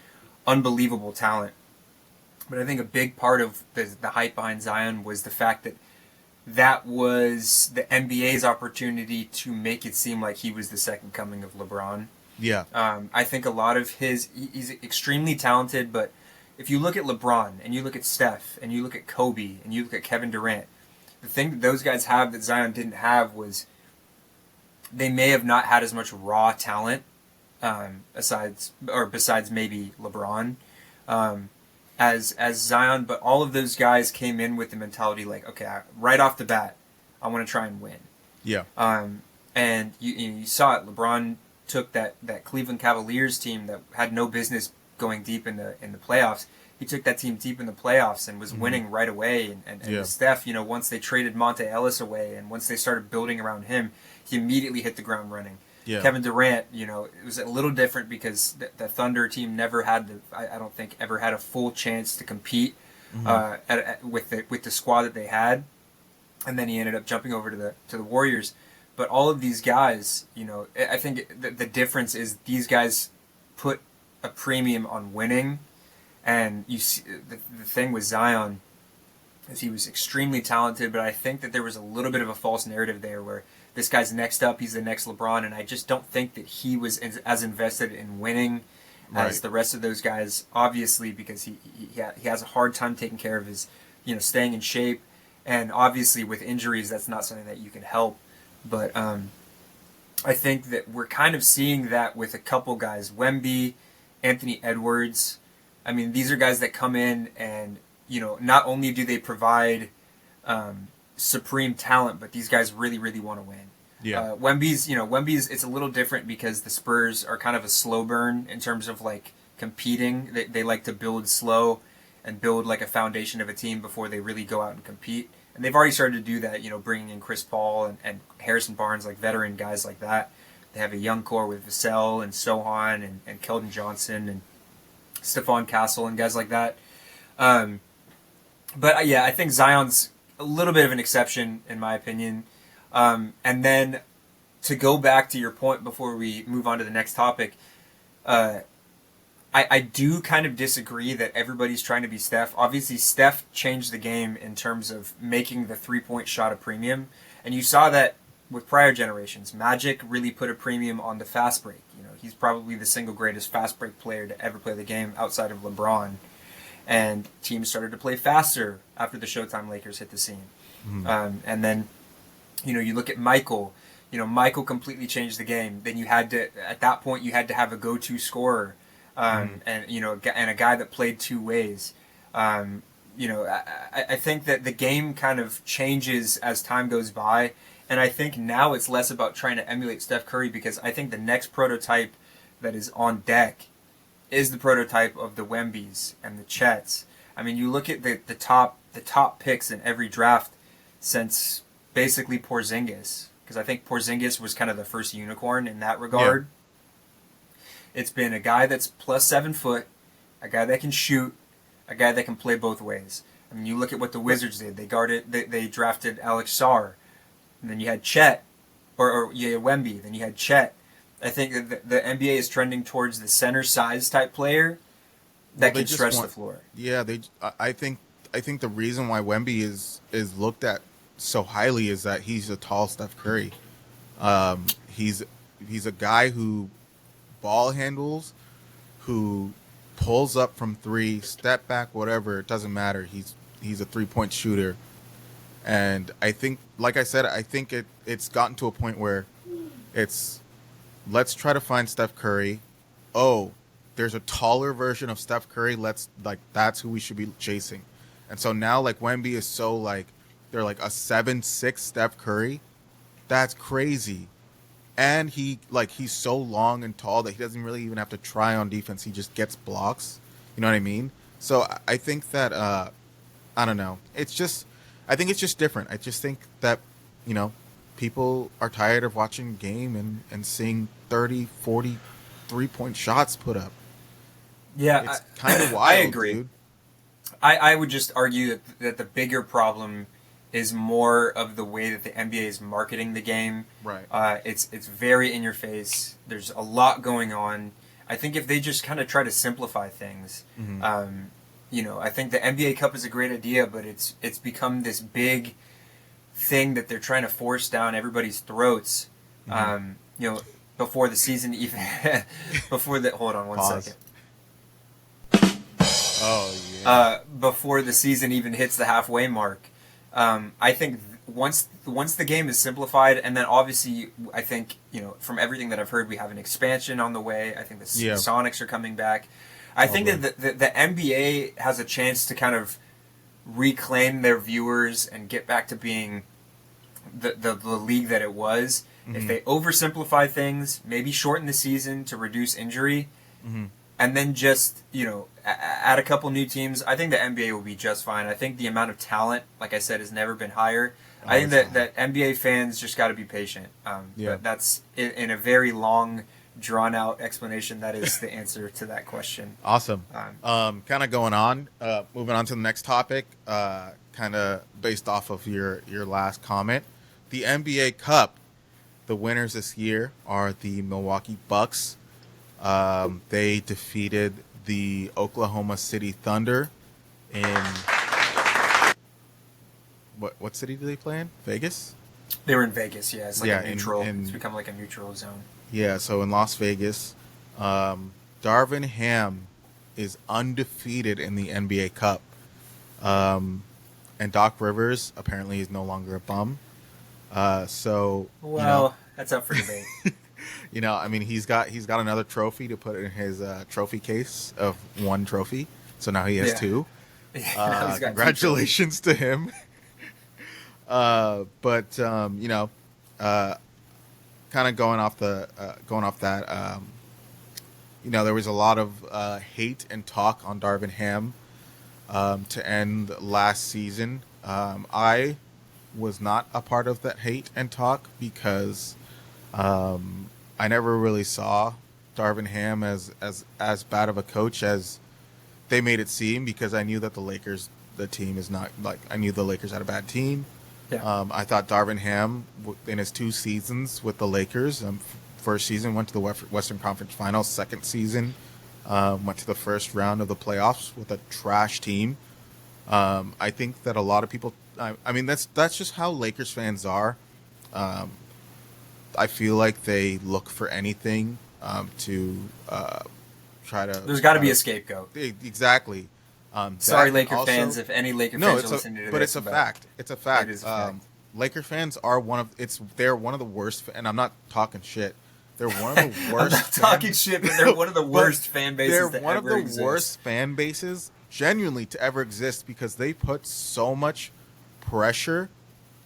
unbelievable talent. But I think a big part of the hype behind Zion was the fact that was the NBA's opportunity to make it seem like he was the second coming of LeBron. Yeah. I think a lot of he's extremely talented, but if you look at LeBron and you look at Steph and you look at Kobe and you look at Kevin Durant, the thing that those guys have that Zion didn't have was they may have not had as much raw talent besides maybe LeBron. as Zion, but all of those guys came in with the mentality like, okay, right off the bat, I want to try and win. Yeah. And you saw it. LeBron took that Cleveland Cavaliers team that had no business going deep in the playoffs. He took that team deep in the playoffs and was winning right away. And with Steph, once they traded Monte Ellis away and once they started building around him, he immediately hit the ground running. Yeah. Kevin Durant, it was a little different because the Thunder team never had I don't think ever had a full chance to compete with the squad that they had, and then he ended up jumping over to the Warriors. But all of these guys, I think the difference is these guys put a premium on winning, and you see the thing with Zion is he was extremely talented, but I think that there was a little bit of a false narrative there where this guy's next up, he's the next LeBron, and I just don't think that he was as invested in winning as the rest of those guys, obviously, because he has a hard time taking care of his, staying in shape, and obviously with injuries, that's not something that you can help. But I think that we're kind of seeing that with a couple guys, Wemby, Anthony Edwards. I mean, these are guys that come in and, not only do they provide supreme talent, but these guys really, really want to win. Yeah. Wemby's it's a little different because the Spurs are kind of a slow burn in terms of like competing. They like to build slow and build like a foundation of a team before they really go out and compete. And they've already started to do that, bringing in Chris Paul and Harrison Barnes, like veteran guys like that. They have a young core with Vassell and Sohan and Keldon Johnson and Stephon Castle and guys like that. But I think Zion's a little bit of an exception in my opinion. And then to go back to your point before we move on to the next topic, I do kind of disagree that everybody's trying to be Steph. Obviously, Steph changed the game in terms of making the three-point shot a premium. And you saw that with prior generations. Magic really put a premium on the fast break. He's probably the single greatest fast break player to ever play the game outside of LeBron. And teams started to play faster after the Showtime Lakers hit the scene. Mm-hmm. And then, you look at Michael. Michael completely changed the game. Then at that point, you had to have a go-to scorer. And a guy that played two ways. I think that the game kind of changes as time goes by, and I think now it's less about trying to emulate Steph Curry because I think the next prototype that is on deck is the prototype of the Wembys and the Chets. I mean, you look at the top picks in every draft since basically Porzingis, because I think Porzingis was kind of the first unicorn in that regard. Yeah. It's been a guy that's plus 7 foot, a guy that can shoot, a guy that can play both ways. I mean, you look at what the Wizards did. They drafted Alex Sarr, and then you had Chet, or Wemby. Then you had Chet. I think that the NBA is trending towards the center size type player that can stretch the floor. Yeah, I think the reason why Wemby is looked at so highly is that he's a tall Steph Curry. He's a guy who ball handles, who pulls up from three, step back, whatever, it doesn't matter. He's a 3-point shooter. And I think, like I said, it's gotten to a point where it's, let's try to find Steph Curry. Oh, there's a taller version of Steph Curry. That's who we should be chasing. And so now, like, Wemby is so, like, they're like a 7'6" Steph Curry. That's crazy. And he's so long and tall that he doesn't really even have to try on defense. He just gets blocks. You know what I mean? So I think that, I don't know. I think it's just different. I just think that, people are tired of watching a game and seeing 30, 40 3-point shots put up. Yeah. It's kind of wild, I agree. Dude. I would just argue that the bigger problem is more of the way that the NBA is marketing the game. Right. It's very in your face. There's a lot going on. I think if they just kind of try to simplify things, mm-hmm. I think the NBA Cup is a great idea, but it's become this big thing that they're trying to force down everybody's throats. Mm-hmm. Before the season even hold on one Pause. second. Oh yeah. Before the season even hits the halfway mark. I think once the game is simplified, and then obviously I think from everything that I've heard, we have an expansion on the way. I think the Sonics are coming back. I think that the NBA has a chance to kind of reclaim their viewers and get back to being the league that it was. Mm-hmm. If they oversimplify things, maybe shorten the season to reduce injury, mm-hmm. and then just, add a couple new teams, I think the NBA will be just fine. I think the amount of talent, like I said, has never been higher. I think that NBA fans just got to be patient. But that's, in a very long, drawn-out explanation, that is the answer to that question. Awesome. Kind of going on, moving on to the next topic, kind of based off of your last comment. The NBA Cup, the winners this year are the Milwaukee Bucks. They defeated the Oklahoma City Thunder in... What city do they play in? Vegas? They were in Vegas, yeah. It's like a neutral. It's become like a neutral zone. Yeah, so in Las Vegas, Darvin Ham is undefeated in the NBA Cup. And Doc Rivers apparently is no longer a bum. That's up for debate. He's got another trophy to put in his trophy case of one trophy. So now he has two. Congratulations to him. Kind of going off that, there was a lot of hate and talk on Darvin Ham to end last season. I was not a part of that hate and talk because I never really saw Darvin Ham as bad of a coach as they made it seem, because I knew that the team is not, like, I knew the Lakers had a bad team. Yeah. I thought Darvin Ham, in his 2 seasons with the Lakers, first season went to the Western Conference Finals. Second season went to the first round of the playoffs with a trash team. I think that a lot of people, that's just how Lakers fans are. I feel like they look for anything to try to... There's got to be a scapegoat. Exactly. Sorry, Laker fans, if any Laker fans are listening to this. But it's a fact. It's a fact. It is a fact. Laker fans are they're one of the worst, and I'm not talking shit. They're one of the worst. I'm not talking shit, but they're one of the worst fan bases that ever exist. They're one of the worst fan bases, genuinely, to ever exist, because they put so much pressure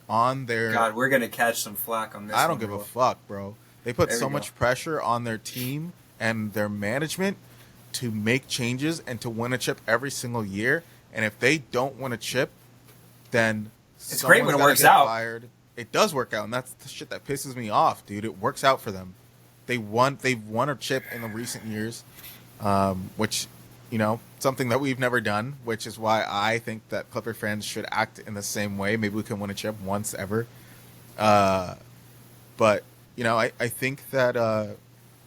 on their... God, we're going to catch some flack on this. I don't give a fuck, bro. They put so much pressure on their team and their management to make changes and to win a chip every single year. And if they don't win a chip, then it's great when it works out. Fired. It does work out, and that's the shit that pisses me off, dude. It works out for them. They've won a chip in the recent years, which, something that we've never done, which is why I think that Clipper fans should act in the same way. Maybe we can win a chip once ever. But, I think that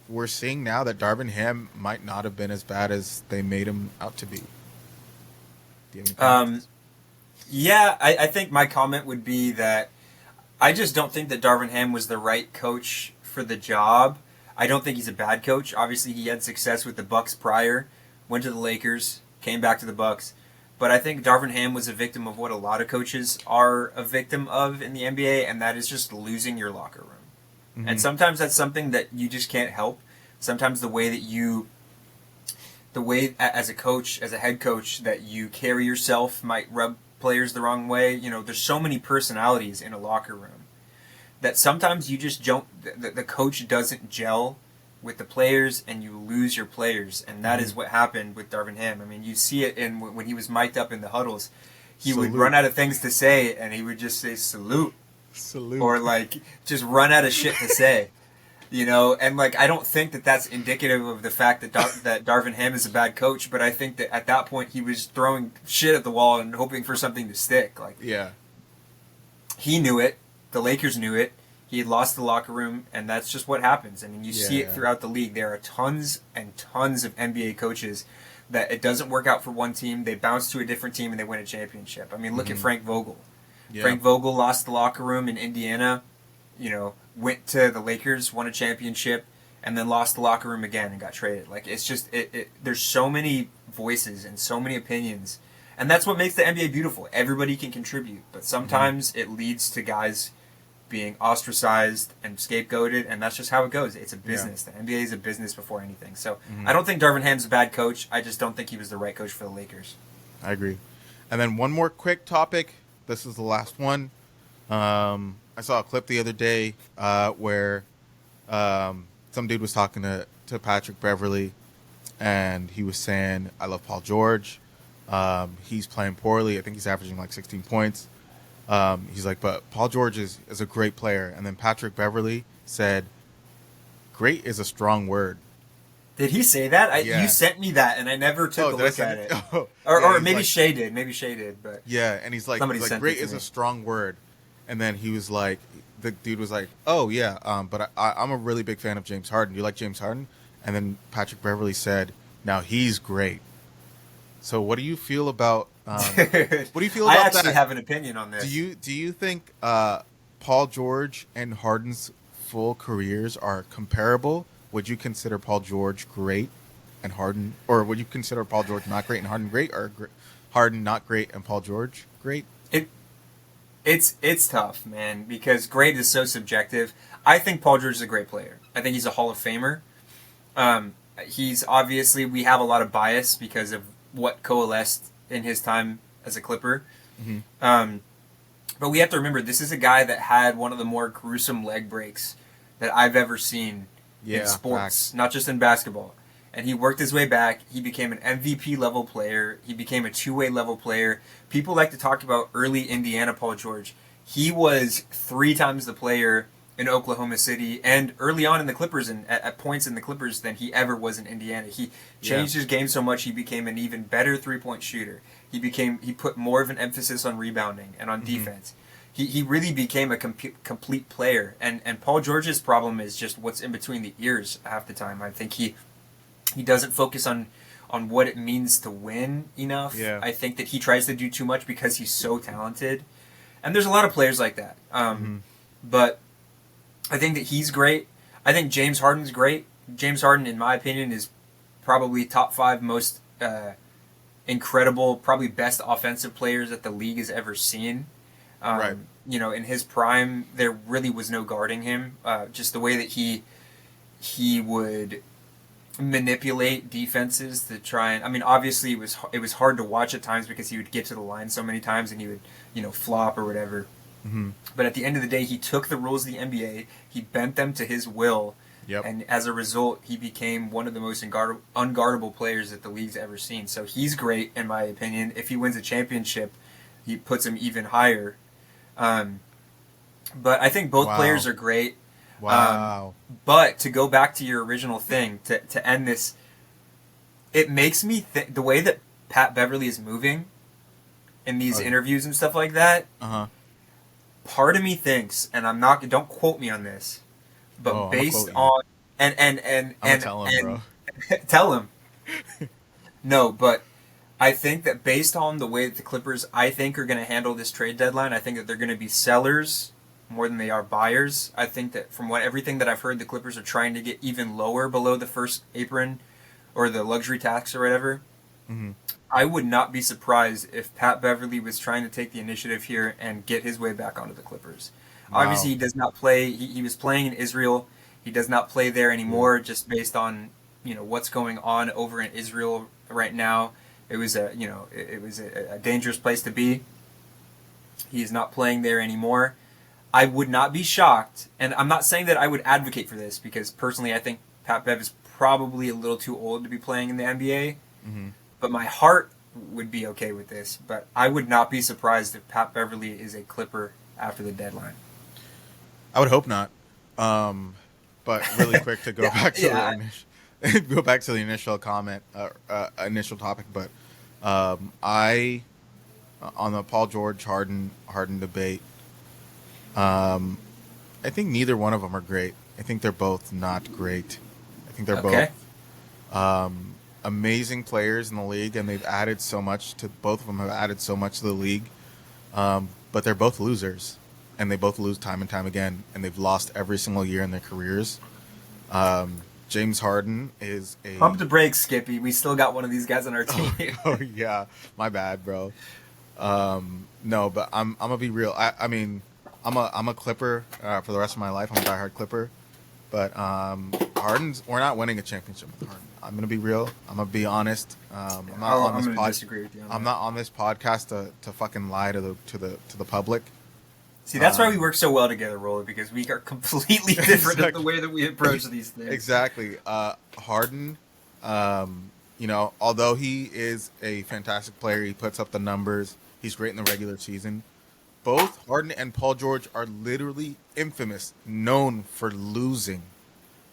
we're seeing now that Darvin Ham might not have been as bad as they made him out to be. Do you have any comments? Yeah, I think my comment would be that I just don't think that Darvin Ham was the right coach for the job. I don't think he's a bad coach. Obviously, he had success with the Bucks prior, went to the Lakers, came back to the Bucks. But I think Darvin Ham was a victim of what a lot of coaches are a victim of in the NBA, and that is just losing your locker room. Mm-hmm. And sometimes that's something that you just can't help. Sometimes the way as a coach, as a head coach, that you carry yourself might rub players the wrong way. There's so many personalities in a locker room that sometimes you just don't, the coach doesn't gel with the players, and you lose your players. And that is what happened with Darvin Ham. You see it when he was mic'd up in the huddles. He would run out of things to say, and he would just say, salute. Or, just run out of shit to say. And, I don't think that that's indicative of the fact that that Darvin Ham is a bad coach, but I think that at that point he was throwing shit at the wall and hoping for something to stick. He knew it. The Lakers knew it. He had lost the locker room, and that's just what happens. You see it throughout the league. There are tons and tons of NBA coaches that it doesn't work out for one team. They bounce to a different team, and they win a championship. Look at Frank Vogel. Yeah. Frank Vogel lost the locker room in Indiana, went to the Lakers, won a championship, and then lost the locker room again and got traded. It's just, there's so many voices and so many opinions, and that's what makes the NBA beautiful. Everybody can contribute, but sometimes it leads to guys being ostracized and scapegoated, and that's just how it goes. It's a business. The NBA is a business before anything. So I don't think Darvin Ham's a bad coach. I just don't think he was the right coach for the Lakers. I agree. And then one more quick topic. This is the last one. I saw a clip the other day where some dude was talking to Patrick Beverley, and he was saying, I love Paul George. He's playing poorly. I think he's averaging like 16 points. He's like, but Paul George is a great player. And then Patrick Beverley said, great is a strong word. Did he say that? Yeah. You sent me that, and I never took a look at it. Or maybe like, Shay did. Maybe Shay did. But yeah, and he's like great is a strong word. And then he was like, the dude was like, oh, yeah, but I'm a really big fan of James Harden. Do you like James Harden? And then Patrick Beverley said, now he's great. So what do you feel about what do you feel about that? I actually have an opinion on this. Do you think Paul George and Harden's full careers are comparable? Would you consider Paul George great and Harden, or would you consider Paul George not great and Harden great, or Harden not great and Paul George great? It's tough, man, because great is so subjective. I think Paul George is a great player. I think he's a Hall of Famer. He's obviously, we have a lot of bias because of what coalesced in his time as a Clipper. But we have to remember, this is a guy that had one of the more gruesome leg breaks that I've ever seen in sports, not just in basketball. And he worked his way back. He became an MVP level player. He became a two-way level player. People like to talk about early Indiana Paul George. He was 3 times the player in Oklahoma City and early on in the Clippers, and at points in the Clippers, than he ever was in Indiana. He changed his game so much, he became an even better three-point shooter. He put more of an emphasis on rebounding and on defense. He really became a complete player. And Paul George's problem is just what's in between the ears half the time. I think he doesn't focus on what it means to win enough. Yeah. I think that he tries to do too much because he's so talented. And there's a lot of players like that. But I think that he's great. I think James Harden's great. James Harden, in my opinion, is probably top 5 most incredible, probably best offensive players that the league has ever seen. Right. You know, in his prime, there really was no guarding him. Just the way that he would manipulate defenses to try and, I mean, obviously it was hard to watch at times because he would get to the line so many times and he would, flop or whatever. But at the end of the day, he took the rules of the NBA, he bent them to his will, and as a result, he became one of the most unguardable players that the league's ever seen. So he's great, in my opinion. If he wins a championship, he puts him even higher. But I think both players are great. Wow. But to go back to your original thing, to end this, it makes me think, the way that Pat Beverley is moving in these interviews and stuff like that, part of me thinks, and don't quote me on this, but based on, and tell him, bro. Tell him. No, but I think that based on the way that the Clippers, I think, are going to handle this trade deadline, I think that they're going to be sellers more than they are buyers. I think that from everything that I've heard, the Clippers are trying to get even lower below the first apron or the luxury tax or whatever. I would not be surprised if Pat Beverley was trying to take the initiative here and get his way back onto the Clippers. Obviously, he does not play. He was playing in Israel. He does not play there anymore, just based on what's going on over in Israel right now. It was a dangerous place to be. He is not playing there anymore. I would not be shocked, and I'm not saying that I would advocate for this, because personally I think Pat Bev is probably a little too old to be playing in the NBA, but my heart would be okay with this. But I would not be surprised if Pat Beverley is a Clipper after the deadline. I would hope not. But really quick to go back to the initial comment, initial topic. But I, on the Paul George Harden debate, I think neither one of them are great. I think they're both not great. I think they're both amazing players in the league, and they've added so much to both of them. Have added so much to the league, but they're both losers, and they both lose time and time again, and they've lost every single year in their careers. James Harden is a pump the brakes, Skippy. We still got one of these guys on our team. Oh yeah, my bad, bro. No, but I'm gonna be real. I mean, I'm a Clipper for the rest of my life. I'm a diehard Clipper. But we're not winning a championship with Harden. I'm gonna be real. I'm gonna be honest. I'm gonna disagree with you on I'm that. not on this podcast to fucking lie to the public. See, that's why we work so well together, Rola, because we are completely different in the way that we approach these things. Exactly. Harden, although he is a fantastic player, he puts up the numbers. He's great in the regular season. Both Harden and Paul George are literally infamous, known for losing,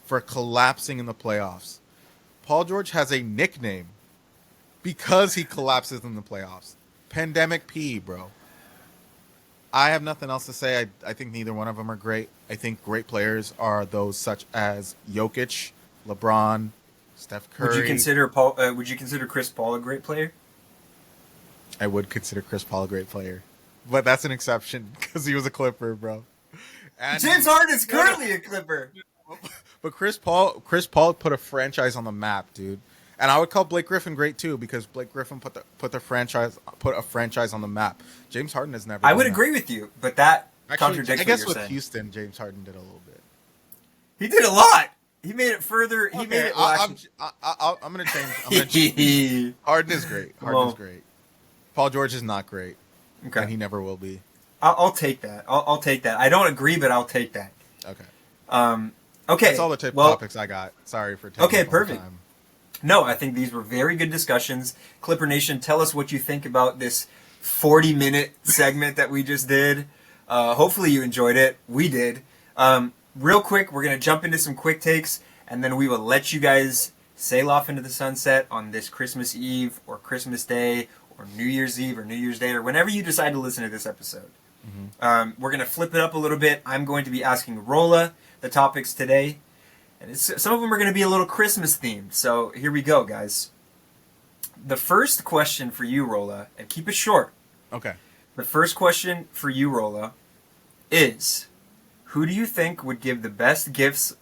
for collapsing in the playoffs. Paul George has a nickname because he collapses in the playoffs. Pandemic P, bro. I have nothing else to say. I think neither one of them are great. I think great players are those such as Jokic, LeBron, Steph Curry. Would you consider Chris Paul a great player? I would consider Chris Paul a great player. But that's an exception because he was a Clipper, bro. And James Harden is currently a Clipper. But Chris Paul put a franchise on the map, dude. And I would call Blake Griffin great too because Blake Griffin put a franchise on the map. James Harden has never. I would agree with you, but that contradicts I guess what you're with saying. Houston, James Harden did a little bit. He did a lot. He made it further. He made it. I'm gonna change. I'm gonna change. Harden is great. Harden is great. Paul George is not great. Okay. And he never will be. I'll take that. I'll take that. I don't agree, but I'll take that. Okay. Okay. That's all the topics I got. Sorry for taking Okay, up all the perfect. time. No, I think these were very good discussions. Clipper Nation, tell us what you think about this 40-minute segment that we just did. Hopefully you enjoyed it. We did. Real quick, we're going to jump into some quick takes, and then we will let you guys sail off into the sunset on this Christmas Eve or Christmas Day or New Year's Eve or New Year's Day or whenever you decide to listen to this episode. Mm-hmm. We're going to flip it up a little bit. I'm going to be asking Rola the topics today. And some of them are going to be a little Christmas themed. So here we go, guys. The first question for you, Rola, and keep it short. Okay. The first question for you, Rola, is who do you think would give the best gifts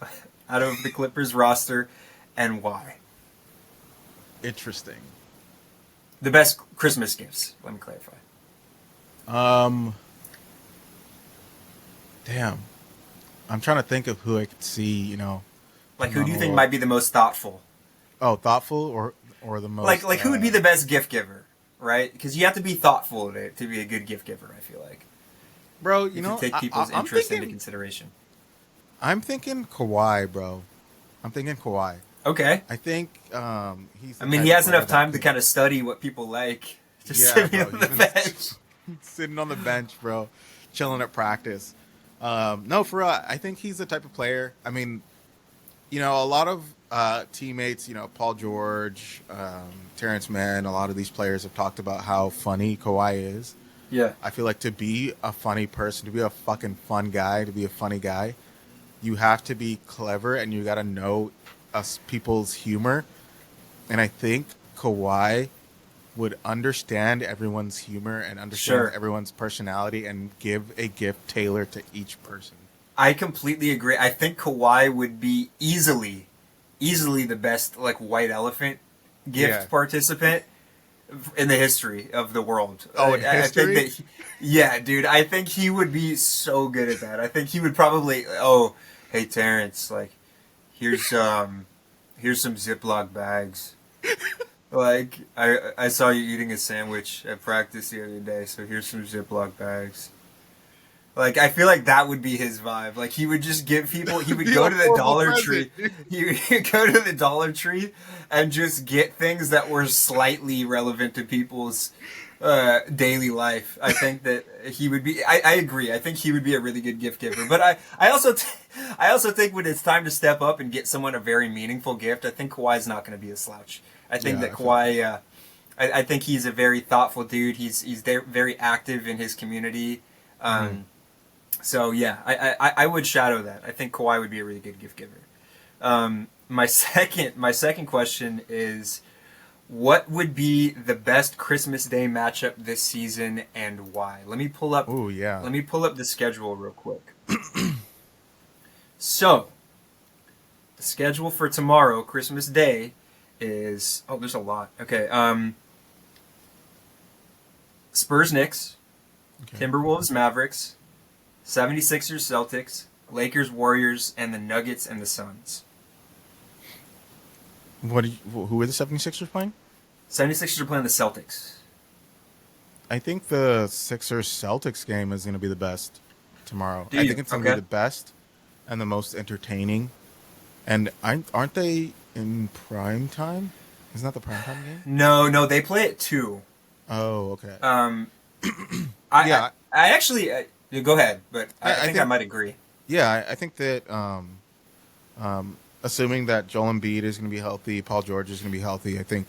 out of the Clippers roster and why? Interesting. The best Christmas gifts, let me clarify. Damn. I'm trying to think of who I could see, Like, who do you think might be the most thoughtful? Oh, thoughtful or the most... Like who would be the best gift giver, right? Because you have to be thoughtful to be a good gift giver, I feel like. Bro, If you take people's interest into consideration. I'm thinking Kawhi, bro. I'm thinking Kawhi. Okay. I think he's... he has enough time to kind of study what people like. Just sitting on the bench. Sitting on the bench, bro. Chilling at practice. No, for real, I think he's the type of player... a lot of teammates, Paul George, Terrence Mann, a lot of these players have talked about how funny Kawhi is. Yeah. I feel like to be a funny person, to be a fucking fun guy, to be a funny guy, you have to be clever and you got to know us people's humor. And I think Kawhi would understand everyone's humor and understand everyone's personality and give a gift tailored to each person. I completely agree. I think Kawhi would be easily the best white elephant gift participant in the history of the world. Oh, in history? I think that, dude. I think he would be so good at that. I think he would probably. Hey Terrence, here's some Ziploc bags. I saw you eating a sandwich at practice the other day, so here's some Ziploc bags. I feel like that would be his vibe. He would just give people... He would go to the Dollar Tree. He would go to the Dollar Tree and just get things that were slightly relevant to people's daily life. I think that he would be... I agree. I think he would be a really good gift giver. But I also think when it's time to step up and get someone a very meaningful gift, I think Kawhi's not going to be a slouch. I think that Kawhi... I think he's a very thoughtful dude. He's very active in his community. So yeah, I would shadow that. I think Kawhi would be a really good gift giver. My second question is, what would be the best Christmas Day matchup this season and why? Let me pull up. Oh yeah. Let me pull up the schedule real quick. So, the schedule for tomorrow, Christmas Day, is there's a lot. Okay. Spurs Knicks, Timberwolves Mavericks, 76ers, Celtics, Lakers, Warriors, and the Nuggets and the Suns. Who are the 76ers playing? 76ers are playing the Celtics. I think the Sixers-Celtics game is going to be the best tomorrow. Do I you? think it's going to be the best and the most entertaining. And aren't they in prime time? Isn't that the prime time game? No, they play at 2. Oh, okay. I actually go ahead, but I think I might agree. Yeah, I think that assuming that Joel Embiid is going to be healthy, Paul George is going to be healthy, I think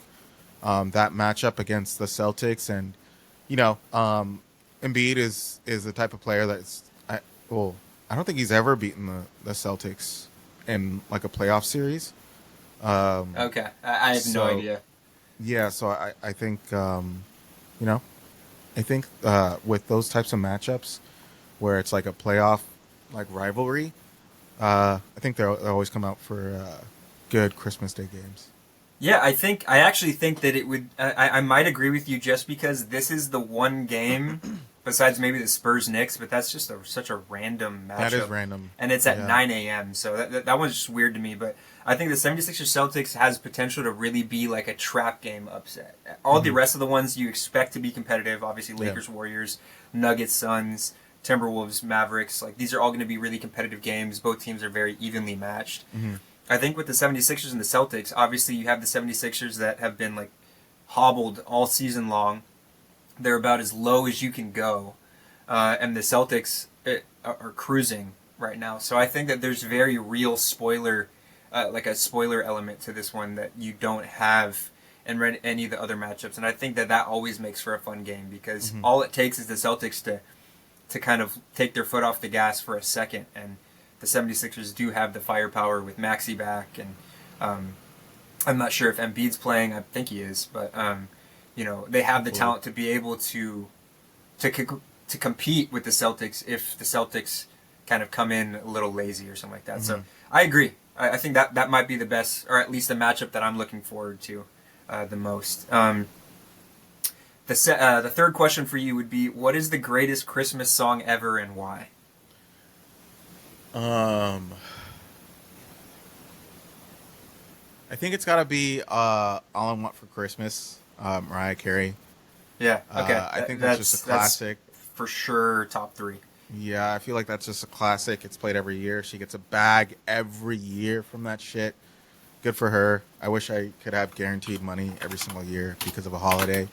that matchup against the Celtics, and Embiid is the type of player that's I don't think he's ever beaten the Celtics in like a playoff series. Okay, I have no idea. Yeah, so I think with those types of matchups where it's like a playoff like rivalry, I think they'll always come out for good Christmas Day games. Yeah, I actually think that it would. I might agree with you just because this is the one game, besides maybe the Spurs Knicks, but that's just such a random matchup. That is random. And it's at 9 a.m., so that one's just weird to me. But I think the 76ers Celtics has potential to really be like a trap game upset. All the rest of the ones you expect to be competitive, obviously Lakers, Warriors, Nuggets, Suns, Timberwolves, Mavericks, like these are all going to be really competitive games. Both teams are very evenly matched. Mm-hmm. I think with the 76ers and the Celtics, obviously you have the 76ers that have been like hobbled all season long. They're about as low as you can go. And the Celtics are cruising right now. So I think that there's very real spoiler, like a spoiler element to this one that you don't have in any of the other matchups. And I think that always makes for a fun game because all it takes is the Celtics to kind of take their foot off the gas for a second, and the 76ers do have the firepower with Maxey back, and I'm not sure if Embiid's playing. I think he is, but they have the talent to be able to compete with the Celtics if the Celtics kind of come in a little lazy or something like that. So I agree. I think that might be the best, or at least the matchup that I'm looking forward to the most. The third question for you would be, what is the greatest Christmas song ever and why? I think it's got to be All I Want for Christmas, Mariah Carey. Yeah, okay. I think that's just a classic. That's for sure top 3. Yeah, I feel like that's just a classic. It's played every year. She gets a bag every year from that shit. Good for her. I wish I could have guaranteed money every single year because of a holiday.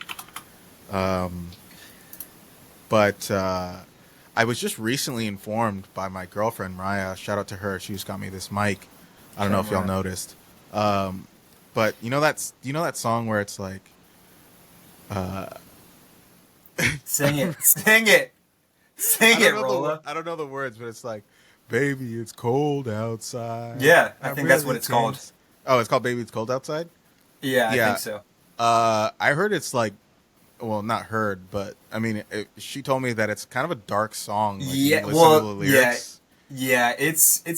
But I was just recently informed by my girlfriend, Mariah. Shout out to her. She just got me this mic. I don't know if y'all noticed. But you know that song where it's like, sing it, Rola. I don't know the words, but it's like, baby, it's cold outside. Yeah, I think that's what it's called. Oh, it's called Baby, It's Cold Outside? Yeah, I think so. I heard it's like, well, not heard, but I mean, she told me that it's kind of a dark song. Like, yeah, it's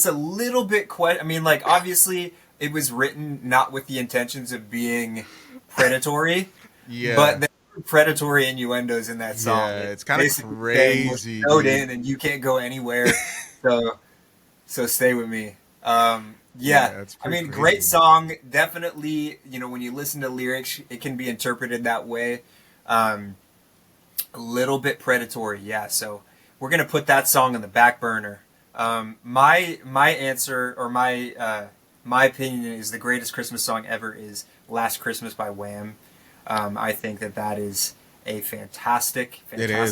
a little bit I mean, like, obviously, it was written not with the intentions of being predatory. Yeah, but there are predatory innuendos in that song. Yeah, it's kind of crazy. Snowed in, and you can't go anywhere. so stay with me. I mean, crazy. Great song. Definitely, when you listen to lyrics, it can be interpreted that way. A little bit predatory, yeah. So we're gonna put that song on the back burner. My answer, or my opinion, is the greatest Christmas song ever is "Last Christmas" by Wham. I think that is a fantastic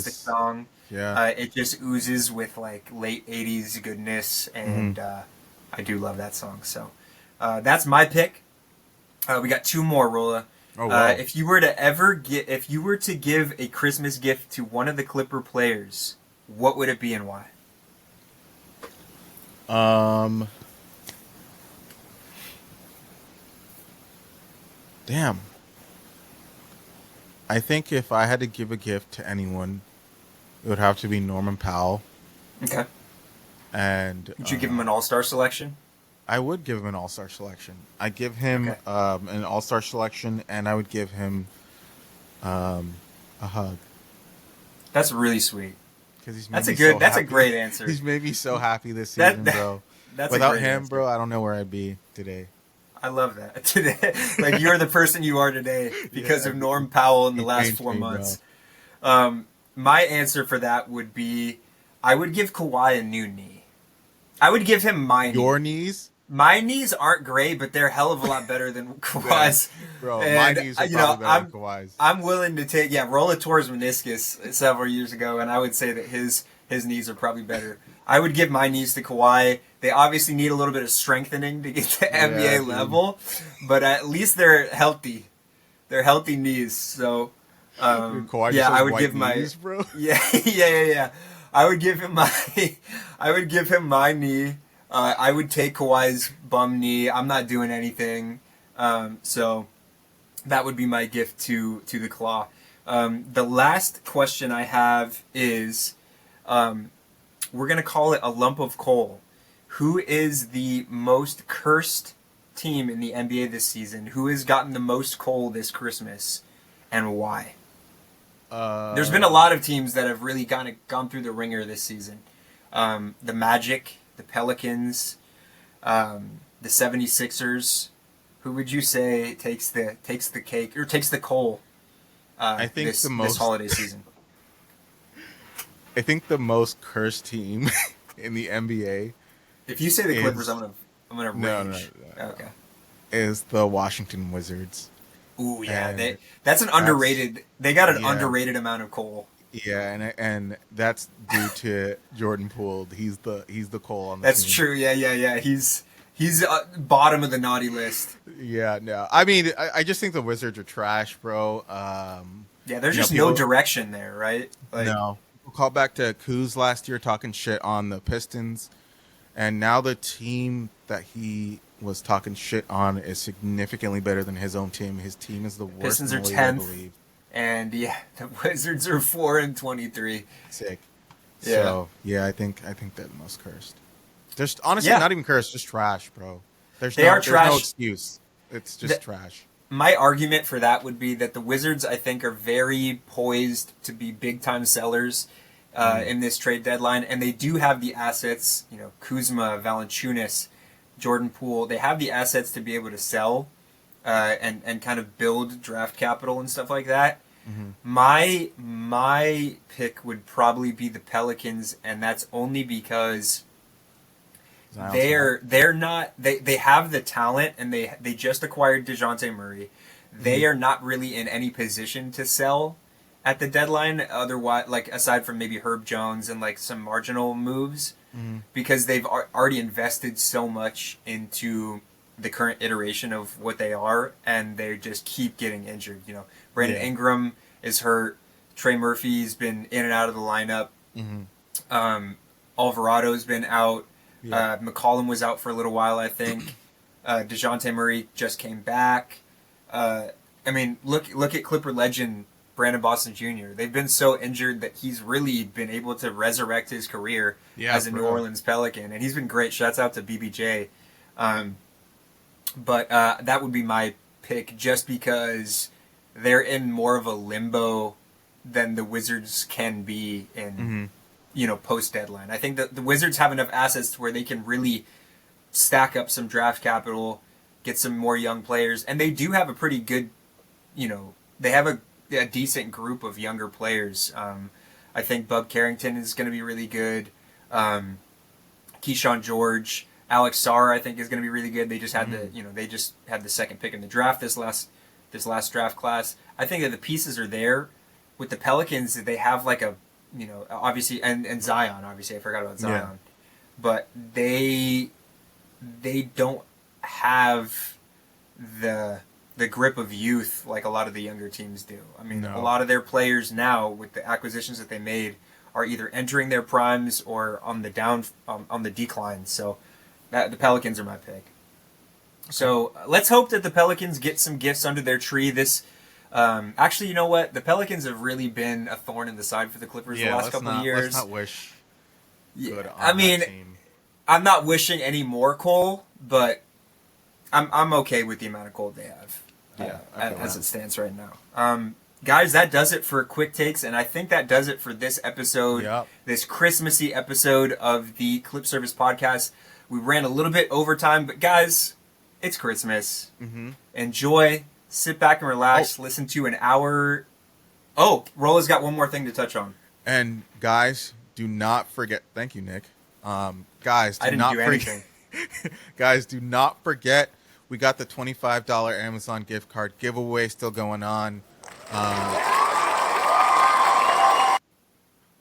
song. Yeah. It just oozes with like late '80s goodness, and I do love that song. So that's my pick. We got 2 more, Rola. Oh, wow. If you were to give a Christmas gift to one of the Clipper players, what would it be and why? Damn. I think if I had to give a gift to anyone, it would have to be Norman Powell. Okay. And would you give him an all-star selection? I would give him an all-star selection. I'd give him an all-star selection, and I would give him a hug. That's really sweet. because he's made That's a me good. so That's a happy. great answer. He's made me so happy this season, bro. That's a great answer. He's made me so happy this That- season, that- bro. That's a Without great him, answer. bro, I don't know where I'd be today. I love that. Today, like you're the person you are today because Yeah, of Norm Powell in the he last changed 4 me, bro. months. My answer for that would be, I would give Kawhi a new knee. I would give him my Your knee. knees, My knees aren't great, but they're a hell of a lot better than Kawhi's. bro. And, my knees are you know, probably better than Kawhi's. I'm willing to take. Yeah, Rola tore his meniscus several years ago, and I would say that his knees are probably better. I would give my knees to Kawhi. They obviously need a little bit of strengthening to get to NBA dude. level, but at least they're healthy. They're healthy knees. So, Kawhi yeah, just has I would white give my knees, bro. yeah. I would give him my I would give him my knee. I would take Kawhi's bum knee. I'm not doing anything. So that would be my gift to the Claw. The last question I have is, we're gonna call it a lump of coal. Who is the most cursed team in the NBA this season? Who has gotten the most coal this Christmas, and why? There's been a lot of teams that have really gone through the ringer this season. The Magic, the Pelicans, the 76ers. Who would you say takes the cake or takes the coal? I think this most holiday season. I think the most cursed team in the NBA If you say the Clippers, I'm gonna No, rage. no. Okay. is the Washington Wizards. Ooh, yeah, And that's an underrated. They got an yeah. underrated amount of coal. Yeah, and that's due to Jordan Poole. He's the Cole on the That's team. true. Yeah. He's bottom of the naughty list. Yeah, no. I mean, I just think the Wizards are trash, bro. Yeah, there's You know, just no people- direction there, right? Like, no. We'll call back to Kuz last year talking shit on the Pistons, and now the team that he was talking shit on is significantly better than his own team. His team is the worst Pistons in are the league, I 10th. believe. And yeah, the Wizards are 4-23. Sick. Yeah. So yeah, I think they're the most cursed. Just honestly, Yeah. not even cursed, just trash, bro. They There's are trash. no excuse. It's just trash. My argument for that would be that the Wizards, I think, are very poised to be big time sellers in this trade deadline, and they do have the assets. You know, Kuzma, Valanciunas, Jordan Poole. They have the assets to be able to sell and kind of build draft capital and stuff like that. Mm-hmm. My pick would probably be the Pelicans, and that's only because they're not they have the talent, and they just acquired DeJounte Murray. They are not really in any position to sell at the deadline, otherwise, like aside from maybe Herb Jones and like some marginal moves, because they've already invested so much into the current iteration of what they are, and they just keep getting injured. You know, Brandon Ingram is hurt. Trey Murphy's been in and out of the lineup. Alvarado's been out. Yeah. McCollum was out for a little while, I think. DeJounte Murray just came back. I mean, look at Clipper legend Brandon Boston Jr. They've been so injured that he's really been able to resurrect his career as a New Orleans Pelican, and he's been great. Shouts out to BBJ. But that would be my pick, just because they're in more of a limbo than the Wizards can be in, post deadline. I think that the Wizards have enough assets to where they can really stack up some draft capital, get some more young players, and they do have a pretty good, they have a decent group of younger players. I think Bub Carrington is going to be really good. Keyshawn George, Alex Sarr, I think is going to be really good. They just had they just had the second pick in the draft this last draft class. I think that the pieces are there. With the Pelicans, they have like a, obviously, and Zion, obviously, I forgot about Zion, but they don't have the grip of youth like a lot of the younger teams do. I mean, a lot of their players now, with the acquisitions that they made, are either entering their primes or on the decline. So the Pelicans are my pick. So let's hope that the Pelicans get some gifts under their tree. This actually, you know what? The Pelicans have really been a thorn in the side for the Clippers the last couple of years. Let's not wish good on I mean, that team. I'm not wishing any more coal, but I'm okay with the amount of coal they have. As it stands right now. Guys, that does it for quick takes, and I think that does it for this episode, Yep. this Christmassy episode of the Clip Service Podcast. We ran a little bit over time, but guys, it's Christmas. Mm-hmm. Enjoy, sit back and relax, listen to an hour. Oh, Rola's got one more thing to touch on. And guys, do not forget. Thank you, Nick. Guys, I didn't do anything. Guys, do not forget. We got the $25 Amazon gift card giveaway still going on.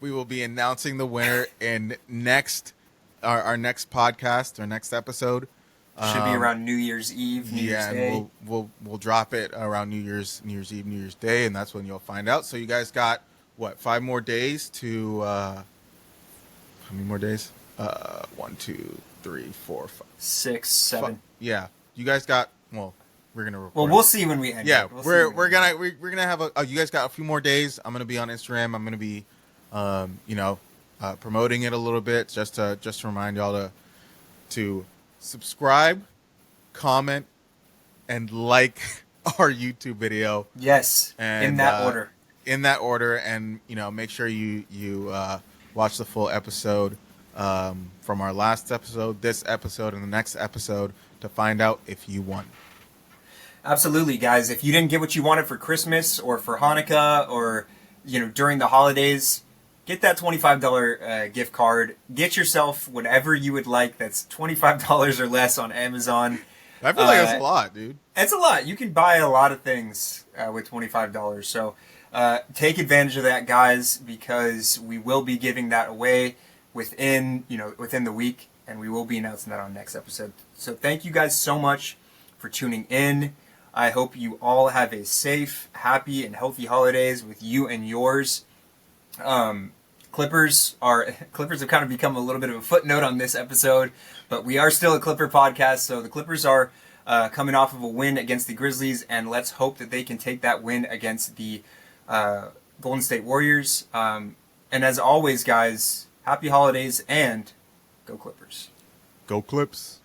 We will be announcing the winner in our next podcast, our next episode. Should be around New Year's Eve, New Year's Day. And we'll drop it around New Year's Eve, New Year's Day, and that's when you'll find out. So you guys got 5 more days to how many more days? 1, 2, 3, 4, 5, 6, 7. Yeah, you guys got. Well, we're gonna record. Well, we'll see when we end. Yeah, We'll we're gonna have you guys got a few more days. I'm gonna be on Instagram. I'm gonna be, promoting it a little bit just to remind y'all to subscribe, comment, and like our YouTube video. Yes, And, in that order. In that order, and make sure you watch the full episode from our last episode, this episode, and the next episode to find out if you won. Absolutely, guys. If you didn't get what you wanted for Christmas or for Hanukkah or during the holidays, get that $25 gift card. Get yourself whatever you would like. That's $25 or less on Amazon. I feel like that's a lot, dude. It's a lot. You can buy a lot of things with $25. So take advantage of that, guys, because we will be giving that away within the week, and we will be announcing that on next episode. So thank you guys so much for tuning in. I hope you all have a safe, happy, and healthy holidays with you and yours. Clippers have kind of become a little bit of a footnote on this episode, but we are still a Clipper podcast, so the Clippers are coming off of a win against the Grizzlies, and let's hope that they can take that win against the Golden State Warriors. And as always, guys, happy holidays, and go Clippers. Go Clips.